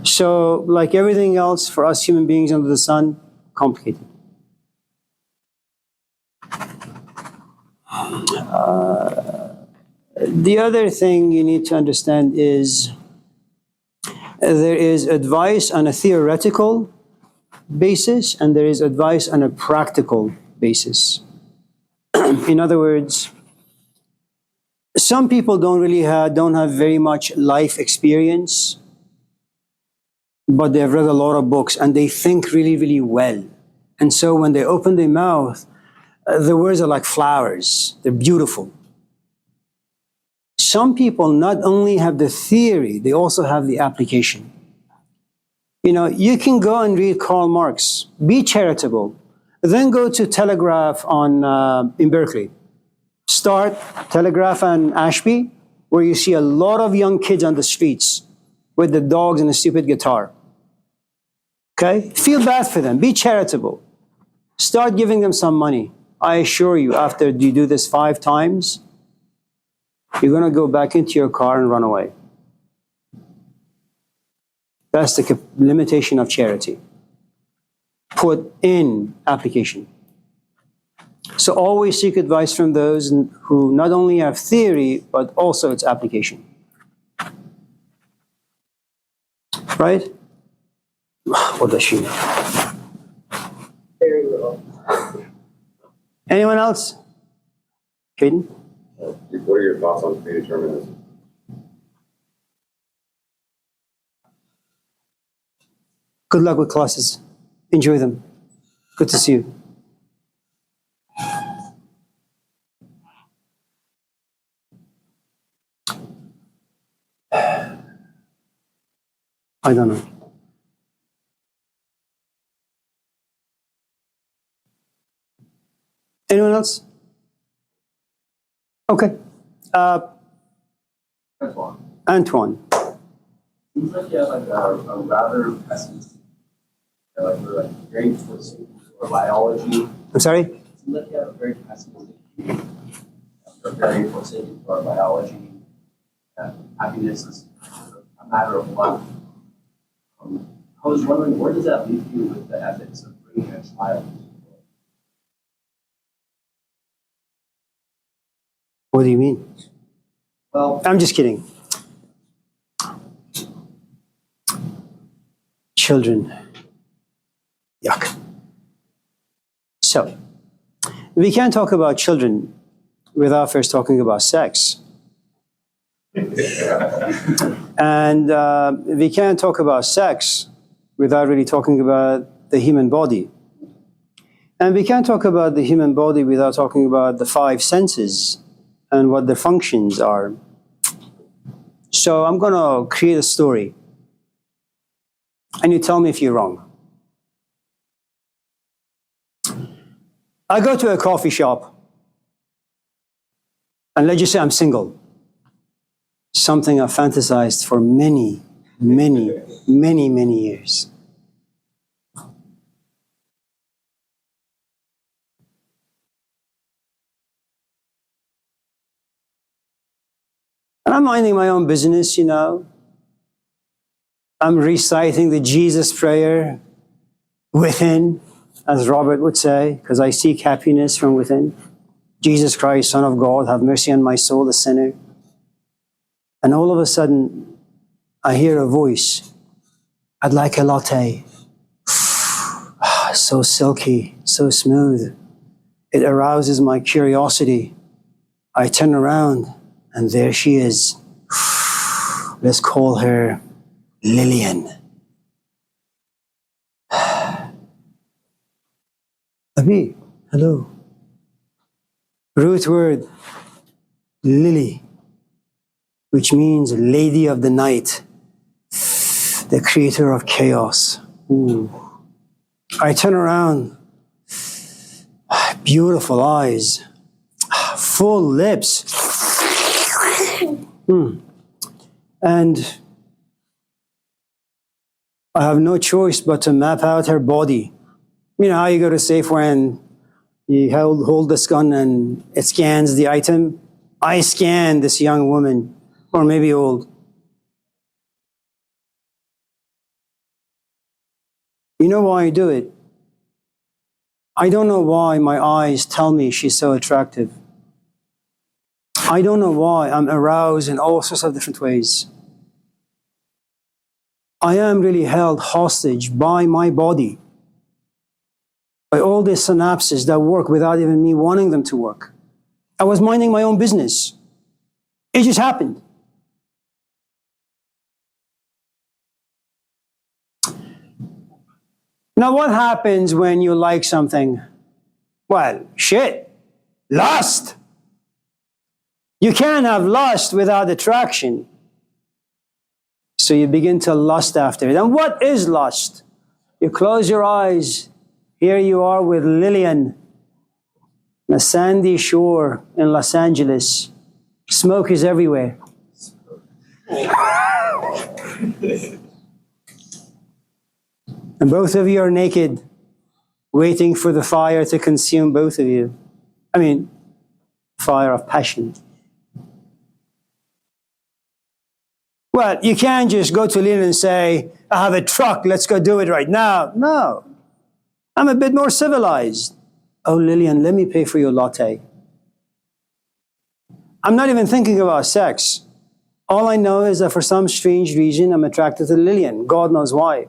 So, like everything else for us human beings under the sun, complicated. The other thing you need to understand is there is advice on a theoretical basis and there is advice on a practical basis. In other words, some people don't have very much life experience, but they've read a lot of books and they think really, really well. And so when they open their mouth, the words are like flowers. They're beautiful. Some people not only have the theory, they also have the application. You know, you can go and read Karl Marx, be charitable, then go to Telegraph in Berkeley. Start Telegraph on Ashby, where you see a lot of young kids on the streets with the dogs and a stupid guitar. Okay? Feel bad for them. Be charitable. Start giving them some money. I assure you, after you do this 5 times, you're going to go back into your car and run away. That's the limitation of charity. Put in application. So always seek advice from those who not only have theory, but also its application. Right? What does she know? Very little. Anyone else? Caden? What are your thoughts on predeterminism? Good luck with classes. Enjoy them. Good to see you. I don't know. Anyone else? Okay. Antoine. Seems like you have like a rather pessimistic, like you're like very pursuit for biology. I'm sorry? Seems like you have a very pessimistic view. You're very forsaken for biology. Happiness is a matter of life. I was wondering, where does that leave you with the ethics of bringing a child into the world? What do you mean? Well, I'm just kidding. Children. Yuck. So, we can't talk about children without first talking about sex. And we can't talk about sex without really talking about the human body. And we can't talk about the human body without talking about the 5 senses and what their functions are. So I'm going to create a story. And you tell me if you're wrong. I go to a coffee shop. And let's just say I'm single. Something I've fantasized for many, many, many, many years. And I'm minding my own business, you know. I'm reciting the Jesus prayer within, as Robert would say, because I seek happiness from within. Jesus Christ, Son of God, have mercy on my soul, the sinner. And all of a sudden, I hear a voice. I'd like a latte. So silky, so smooth. It arouses my curiosity. I turn around, and there she is. Let's call her Lillian. Abi, hello. Root word, Lily, which means lady of the night, the creator of chaos. Ooh. I turn around, beautiful eyes, full lips. And I have no choice but to map out her body. You know how you go to Safeway and You hold this gun and it scans the item. I scan this young woman, or maybe old. You know why I do it? I don't know why my eyes tell me she's so attractive. I don't know why I'm aroused in all sorts of different ways. I am really held hostage by my body, by all these synapses that work without even me wanting them to work. I was minding my own business. It just happened. Now, what happens when you like something? Well, shit, lust. You can't have lust without attraction. So you begin to lust after it. And what is lust? You close your eyes. Here you are with Lillian, on a sandy shore in Los Angeles. Smoke is everywhere. And both of you are naked, waiting for the fire to consume both of you. I mean, fire of passion. Well, you can't just go to Lillian and say, I have a truck, let's go do it right now. No, I'm a bit more civilized. Oh, Lillian, let me pay for your latte. I'm not even thinking about sex. All I know is that for some strange reason, I'm attracted to Lillian. God knows why.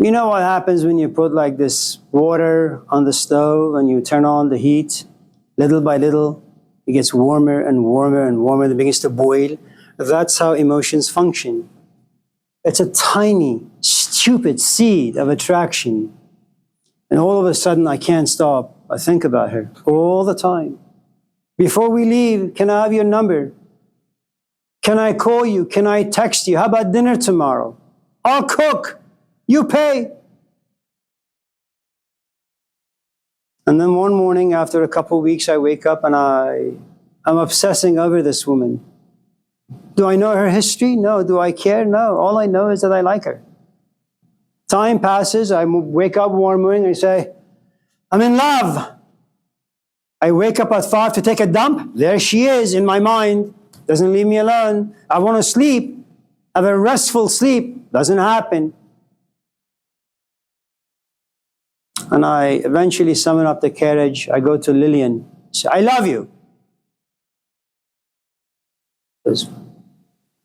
You know what happens when you put like this water on the stove and you turn on the heat? Little by little, it gets warmer and warmer and warmer. It begins to boil. That's how emotions function. It's a tiny, stupid seed of attraction. And all of a sudden, I can't stop. I think about her all the time. Before we leave, can I have your number? Can I call you? Can I text you? How about dinner tomorrow? I'll cook. You pay. And then one morning, after a couple of weeks, I wake up and I'm obsessing over this woman. Do I know her history? No. Do I care? No. All I know is that I like her. Time passes. I wake up one morning and I say, I'm in love. I wake up at 5 to take a dump. There she is in my mind. Doesn't leave me alone. I want to sleep. Have a restful sleep. Doesn't happen. And I eventually summon up the courage. I go to Lillian. Say, I love you.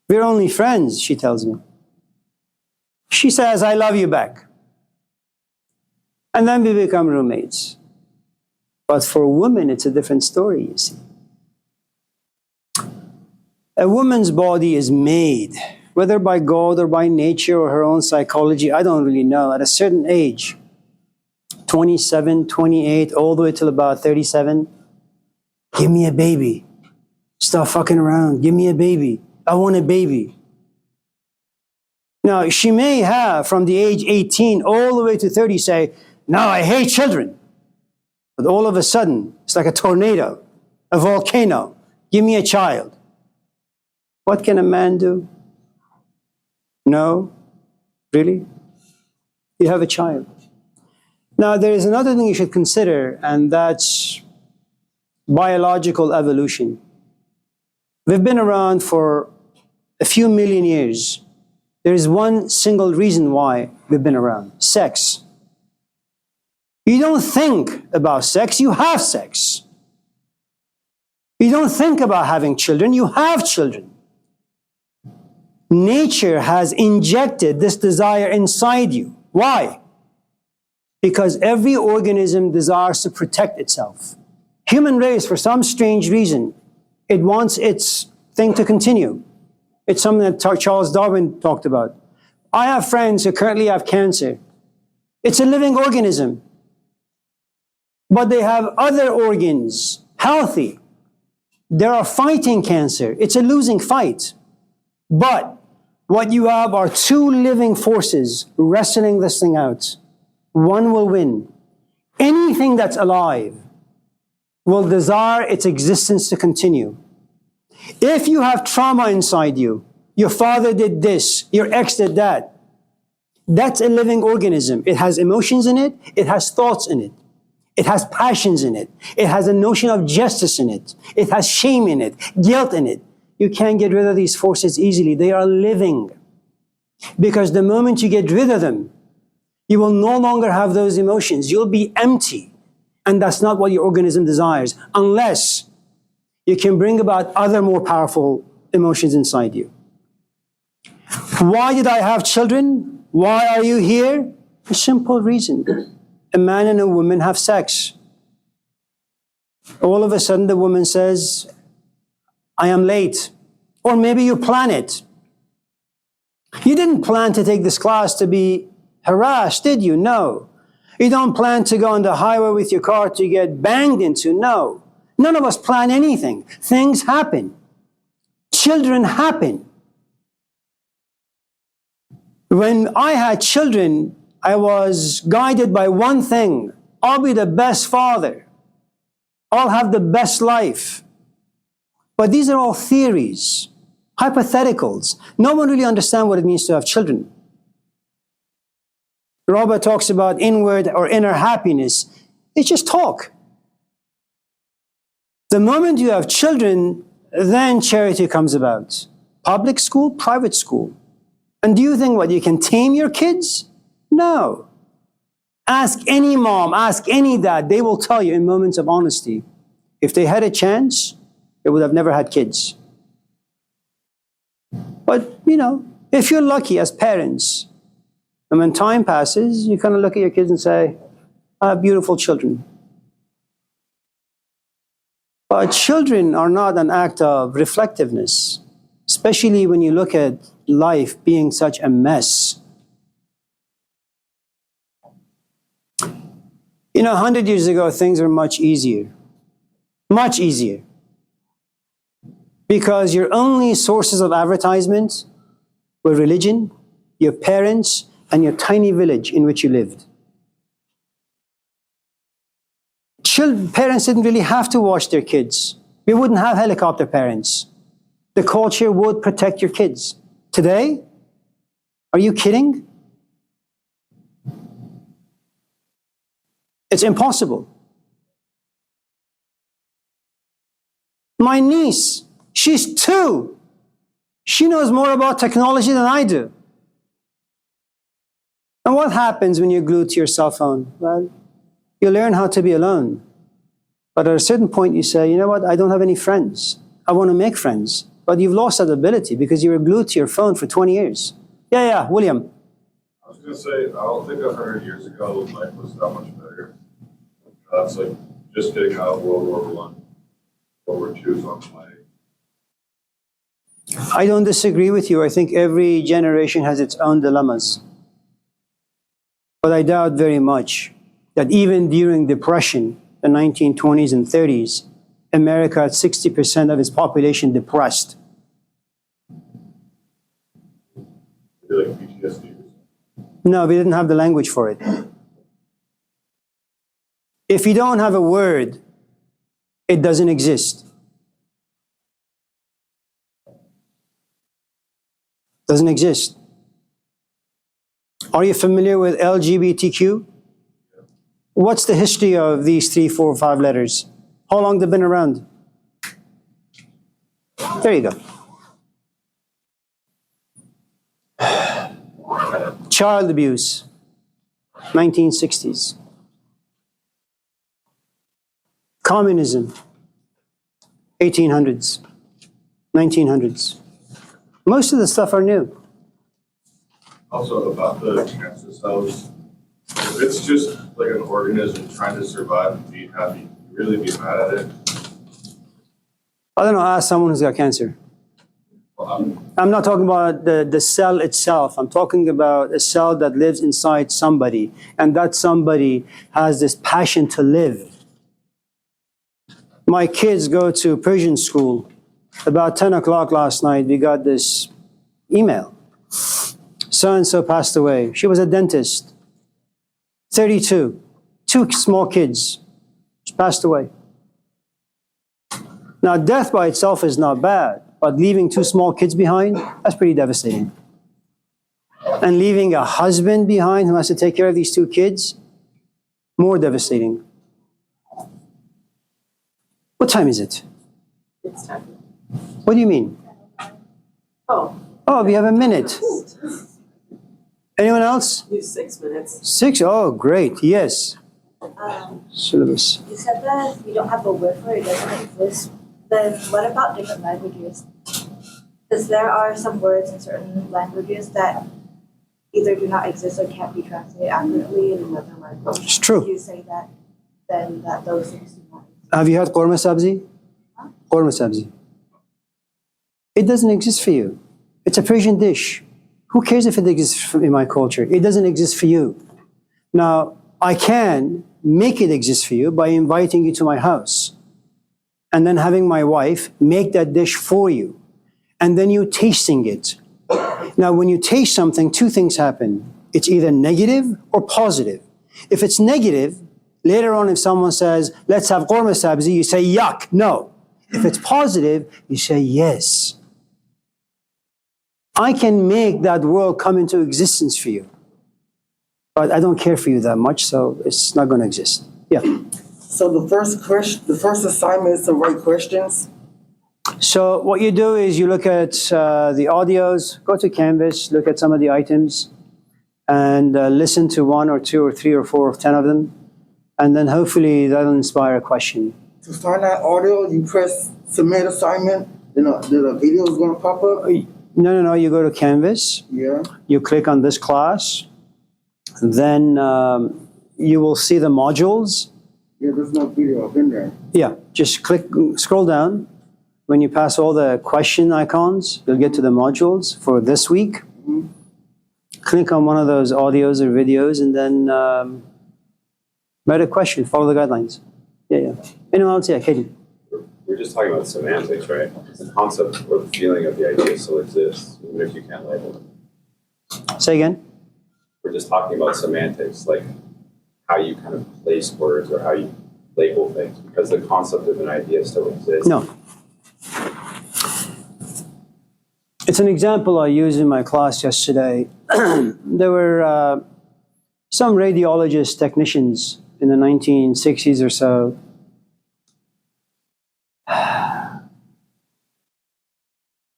We're only friends, she tells me. She says, I love you back. And then we become roommates. But for women, it's a different story, you see. A woman's body is made, whether by God or by nature or her own psychology, I don't really know, at a certain age. 27, 28, all the way till about 37. Give me a baby. Stop fucking around. Give me a baby. I want a baby. Now, she may have, from the age 18 all the way to 30, say, no, I hate children. But all of a sudden, it's like a tornado, a volcano. Give me a child. What can a man do? No? Really? You have a child. Now, there is another thing you should consider, and that's biological evolution. We've been around for a few million years. There is one single reason why we've been around: sex. You don't think about sex, you have sex. You don't think about having children, you have children. Nature has injected this desire inside you. Why? Because every organism desires to protect itself. Human race, for some strange reason, it wants its thing to continue. It's something that Charles Darwin talked about. I have friends who currently have cancer. It's a living organism. But they have other organs, healthy. They are fighting cancer. It's a losing fight. But what you have are two living forces wrestling this thing out. One will win. Anything that's alive will desire its existence to continue. If you have trauma inside you, Your father did this. Your ex did that. That's a living organism. It has emotions in it. It has thoughts in it. It has passions in it. It has a notion of justice in it. It has shame in it, guilt in it. You can't get rid of these forces easily. They are living. Because the moment you get rid of them, you will no longer have those emotions. You'll be empty. And that's not what your organism desires, unless you can bring about other more powerful emotions inside you. Why did I have children? Why are you here? A simple reason. A man and a woman have sex. All of a sudden the woman says, I am late. Or maybe you plan it. You didn't plan to take this class to be harassed, did you? No. You don't plan to go on the highway with your car to get banged into. No. None of us plan anything. Things happen. Children happen. When I had children, I was guided by one thing. I'll be the best father. I'll have the best life. But these are all theories, hypotheticals. No one really understands what it means to have children. Robert talks about inward or inner happiness. It's just talk. The moment you have children, then charity comes about. Public school, private school. And do you think what, you can tame your kids? No. Ask any mom, ask any dad, they will tell you in moments of honesty, if they had a chance, they would have never had kids. But, if you're lucky as parents, and when time passes, you kind of look at your kids and say, I have beautiful children. But children are not an act of reflectiveness, especially when you look at life being such a mess. 100 years ago, things were much easier. Much easier. Because your only sources of advertisement were religion, your parents, and your tiny village in which you lived. Parents didn't really have to watch their kids. We wouldn't have helicopter parents. The culture would protect your kids. Today? Are you kidding? It's impossible. My niece, she's 2. She knows more about technology than I do. And what happens when you're glued to your cell phone? Well, you learn how to be alone. But at a certain point you say, you know what, I don't have any friends. I want to make friends. But you've lost that ability because you were glued to your phone for 20 years. Yeah, William. I was going to say, I don't think 100 years ago life was that much better. It's like just getting out of World War I, World War II is on the way. I don't disagree with you. I think every generation has its own dilemmas. But I doubt very much that even during Depression, the 1920s and 30s, America had 60% of its population depressed. Like PTSD. No, we didn't have the language for it. If you don't have a word, it doesn't exist. Doesn't exist. Are you familiar with LGBTQ? What's the history of these 3, 4, 5 letters? How long they've been around? There you go. Child abuse, 1960s. Communism, 1800s, 1900s. Most of the stuff are new. Also about the cancer cells, if it's just like an organism trying to survive and be happy, you really be mad at it. I don't know, ask someone who's got cancer. Well, I'm not talking about the cell itself. I'm talking about a cell that lives inside somebody, and that somebody has this passion to live. My kids go to Persian school. About 10 o'clock last night, we got this email. So-and-so passed away. She was a dentist. 32. 2 small kids. She passed away. Now, death by itself is not bad. but leaving 2 small kids behind, that's pretty devastating. And leaving a husband behind who has to take care of these 2 kids, more devastating. What time is it? It's time. What do you mean? Oh, Oh, we have a minute. Anyone else? you have 6 minutes. 6? Oh, great. Yes. Syllabus. You said that we don't have a word for it, doesn't exist. Then what about different languages? Because there are some words in certain languages that either do not exist or can't be translated accurately in another language. It's true. If you say that, then that those things do not exist. Have you heard korma sabzi? Korma sabzi. It doesn't exist for you. It's a Persian dish. Who cares if it exists in my culture? It doesn't exist for you. Now, I can make it exist for you by inviting you to my house and then having my wife make that dish for you and then you tasting it. Now, when you taste something, 2 things happen. It's either negative or positive. If it's negative, later on if someone says, let's have korma sabzi, you say, yuck, no. If it's positive, you say, yes. I can make that world come into existence for you. But I don't care for you that much, so it's not going to exist. Yeah. So the first assignment is to write questions. So what you do is you look at the audios, go to Canvas, look at some of the items, and listen to 1 or 2 or 3 or 4 or 10 of them, and then hopefully that'll inspire a question. To find that audio, you press submit assignment, then the video is going to pop up. No. You go to Canvas, Yeah. you click on this class, then you will see the modules. Yeah, there's no video. I've been there. Yeah, just scroll down. When you pass all the question icons, you'll get to the modules for this week. Mhm. Click on one of those audios or videos and then write a question, follow the guidelines. Yeah. Anyone else? Yeah, Katie. We're just talking about semantics, right? The concept or the feeling of the idea still exists, even if you can't label it. Say again. We're just talking about semantics, like how you kind of place words or how you label things, because the concept of an idea still exists. No. It's an example I used in my class yesterday. There were some radiologist technicians in the 1960s or so.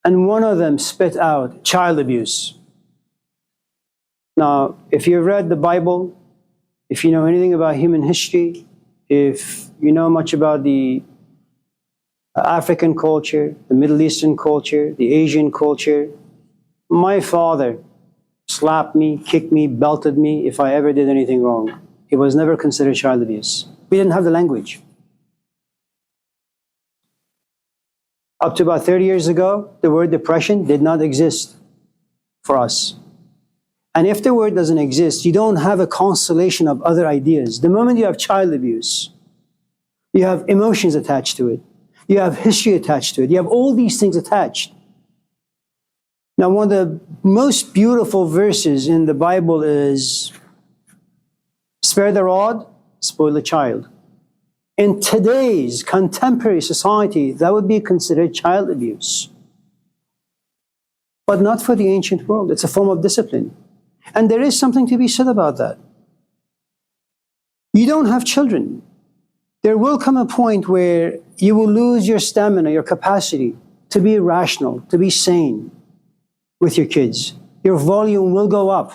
And one of them spit out child abuse. Now, if you've read the Bible, if you know anything about human history, if you know much about the African culture, the Middle Eastern culture, the Asian culture, my father slapped me, kicked me, belted me if I ever did anything wrong. It was never considered child abuse. We didn't have the language. Up to about 30 years ago, the word depression did not exist for us. And if the word doesn't exist, you don't have a constellation of other ideas. The moment you have child abuse, you have emotions attached to it. You have history attached to it. You have all these things attached. Now, one of the most beautiful verses in the Bible is, spare the rod, spoil the child. In today's contemporary society, that would be considered child abuse. But not for the ancient world. It's a form of discipline. And there is something to be said about that. You don't have children. There will come a point where you will lose your stamina, your capacity to be rational, to be sane with your kids. Your volume will go up.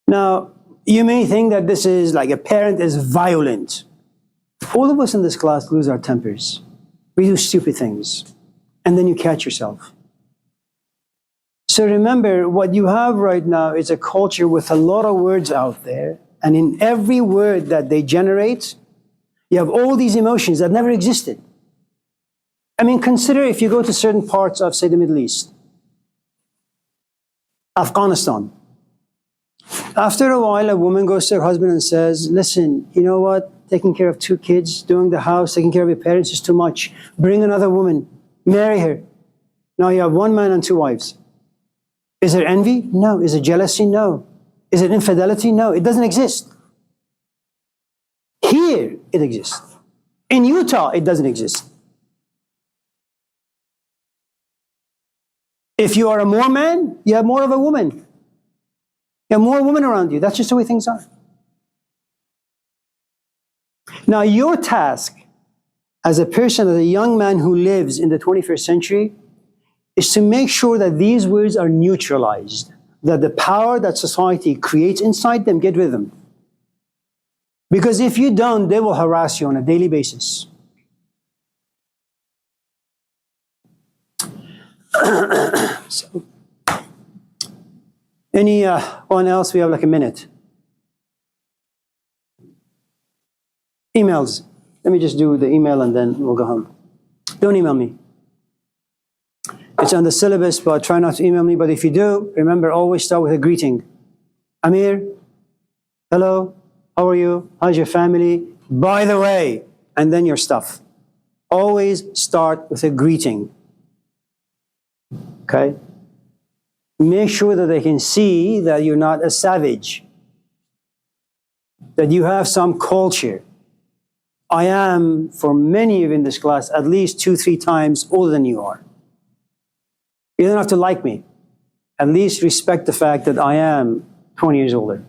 Now, you may think that this is like a parent is violent. All of us in this class lose our tempers. We do stupid things. And then you catch yourself. So remember, what you have right now is a culture with a lot of words out there. And in every word that they generate, you have all these emotions that never existed. I mean, consider if you go to certain parts of, say, the Middle East. Afghanistan. After a while, a woman goes to her husband and says, listen, you know what? Taking care of 2 kids, doing the house, taking care of your parents is too much. Bring another woman. Marry her. Now you have 1 man and 2 wives. Is there envy? No. Is it jealousy? No. Is it infidelity? No. It doesn't exist. Here, it exists. In Utah, it doesn't exist. If you are a more man, you have more of a woman. You have more women around you. That's just the way things are. Now, your task as a person, as a young man who lives in the 21st century, is to make sure that these words are neutralized, that the power that society creates inside them, get rid of them. Because if you don't, they will harass you on a daily basis. So, anyone else? We have like a minute. Emails. Let me just do the email and then we'll go home. Don't email me. It's on the syllabus, but try not to email me. But if you do, remember, always start with a greeting. Amir, hello, how are you? How's your family? By the way, and then your stuff. Always start with a greeting. Okay? Make sure that they can see that you're not a savage, that you have some culture. I am, for many of you in this class, at least 2-3 times older than you are. You don't have to like me. At least respect the fact that I am 20 years older.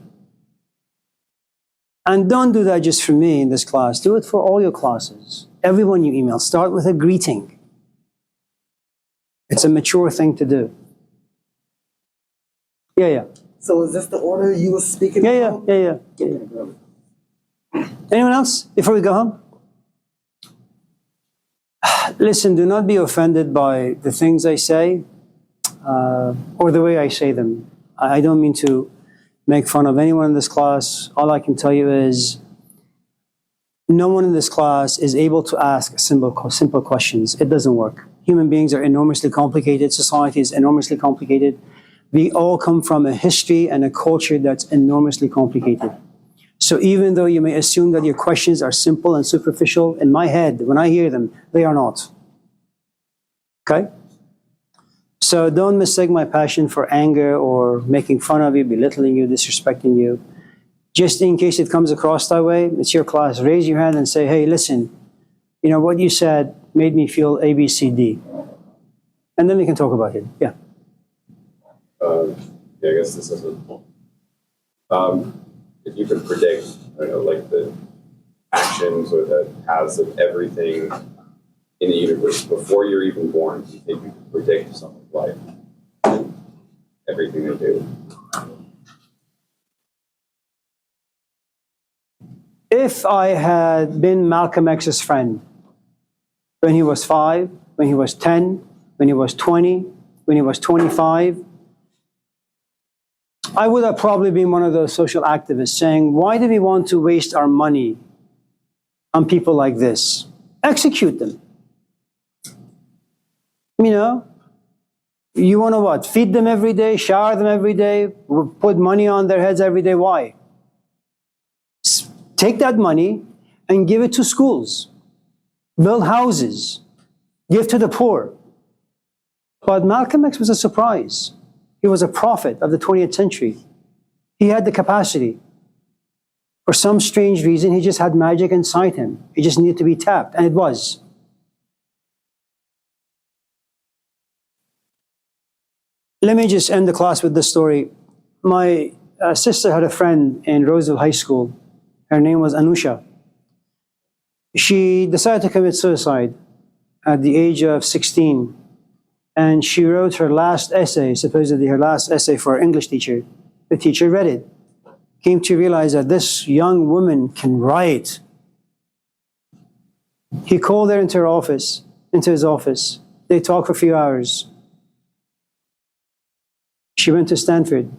And don't do that just for me in this class. Do it for all your classes. Everyone you email, start with a greeting. It's a mature thing to do. Yeah. So is this the order you were speaking about? Yeah. Anyone else before we go home? Listen, do not be offended by the things I say or the way I say them. I don't mean to make fun of anyone in this class. All I can tell you is no one in this class is able to ask simple questions. It doesn't work. Human beings are enormously complicated. Society is enormously complicated. We all come from a history and a culture that's enormously complicated. So even though you may assume that your questions are simple and superficial, in my head, when I hear them, they are not. Okay? So don't mistake my passion for anger or making fun of you, belittling you, disrespecting you. Just in case it comes across that way, it's your class. Raise your hand and say, hey, listen, you know, what you said made me feel A, B, C, D. And then we can talk about it. Yeah. I guess this is if you could predict, I don't know, like the actions or the paths of everything in the universe before you're even born, do you think you could predict someone's life? Everything they do. If I had been Malcolm X's friend when he was 5, when he was 10, when he was 20, when he was 25, I would have probably been one of those social activists saying, why do we want to waste our money on people like this? Execute them. You know, you want to what? Feed them every day, shower them every day, put money on their heads every day. Why? Take that money and give it to schools, build houses, give to the poor. But Malcolm X was a surprise. He was a prophet of the 20th century. He had the capacity. For some strange reason, he just had magic inside him. He just needed to be tapped, and it was. Let me just end the class with this story. My sister had a friend in Roseville High School. Her name was Anusha. She decided to commit suicide at the age of 16. And she wrote her last essay, supposedly her last essay for her English teacher. The teacher read it. Came to realize that this young woman can write. He called her into his office. They talked for a few hours. She went to Stanford,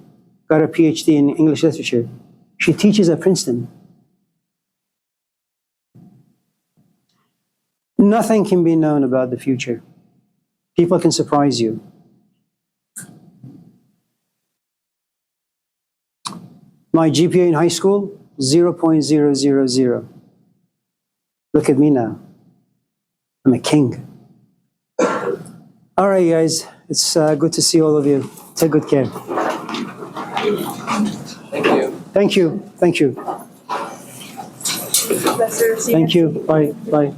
got her PhD in English literature. She teaches at Princeton. Nothing can be known about the future. People can surprise you. My GPA in high school, 0.000. Look at me now. I'm a king. All right, guys. It's good to see all of you. Take good care. Thank you. Thank you. Thank you. Professor, Thank you. Bye. Bye.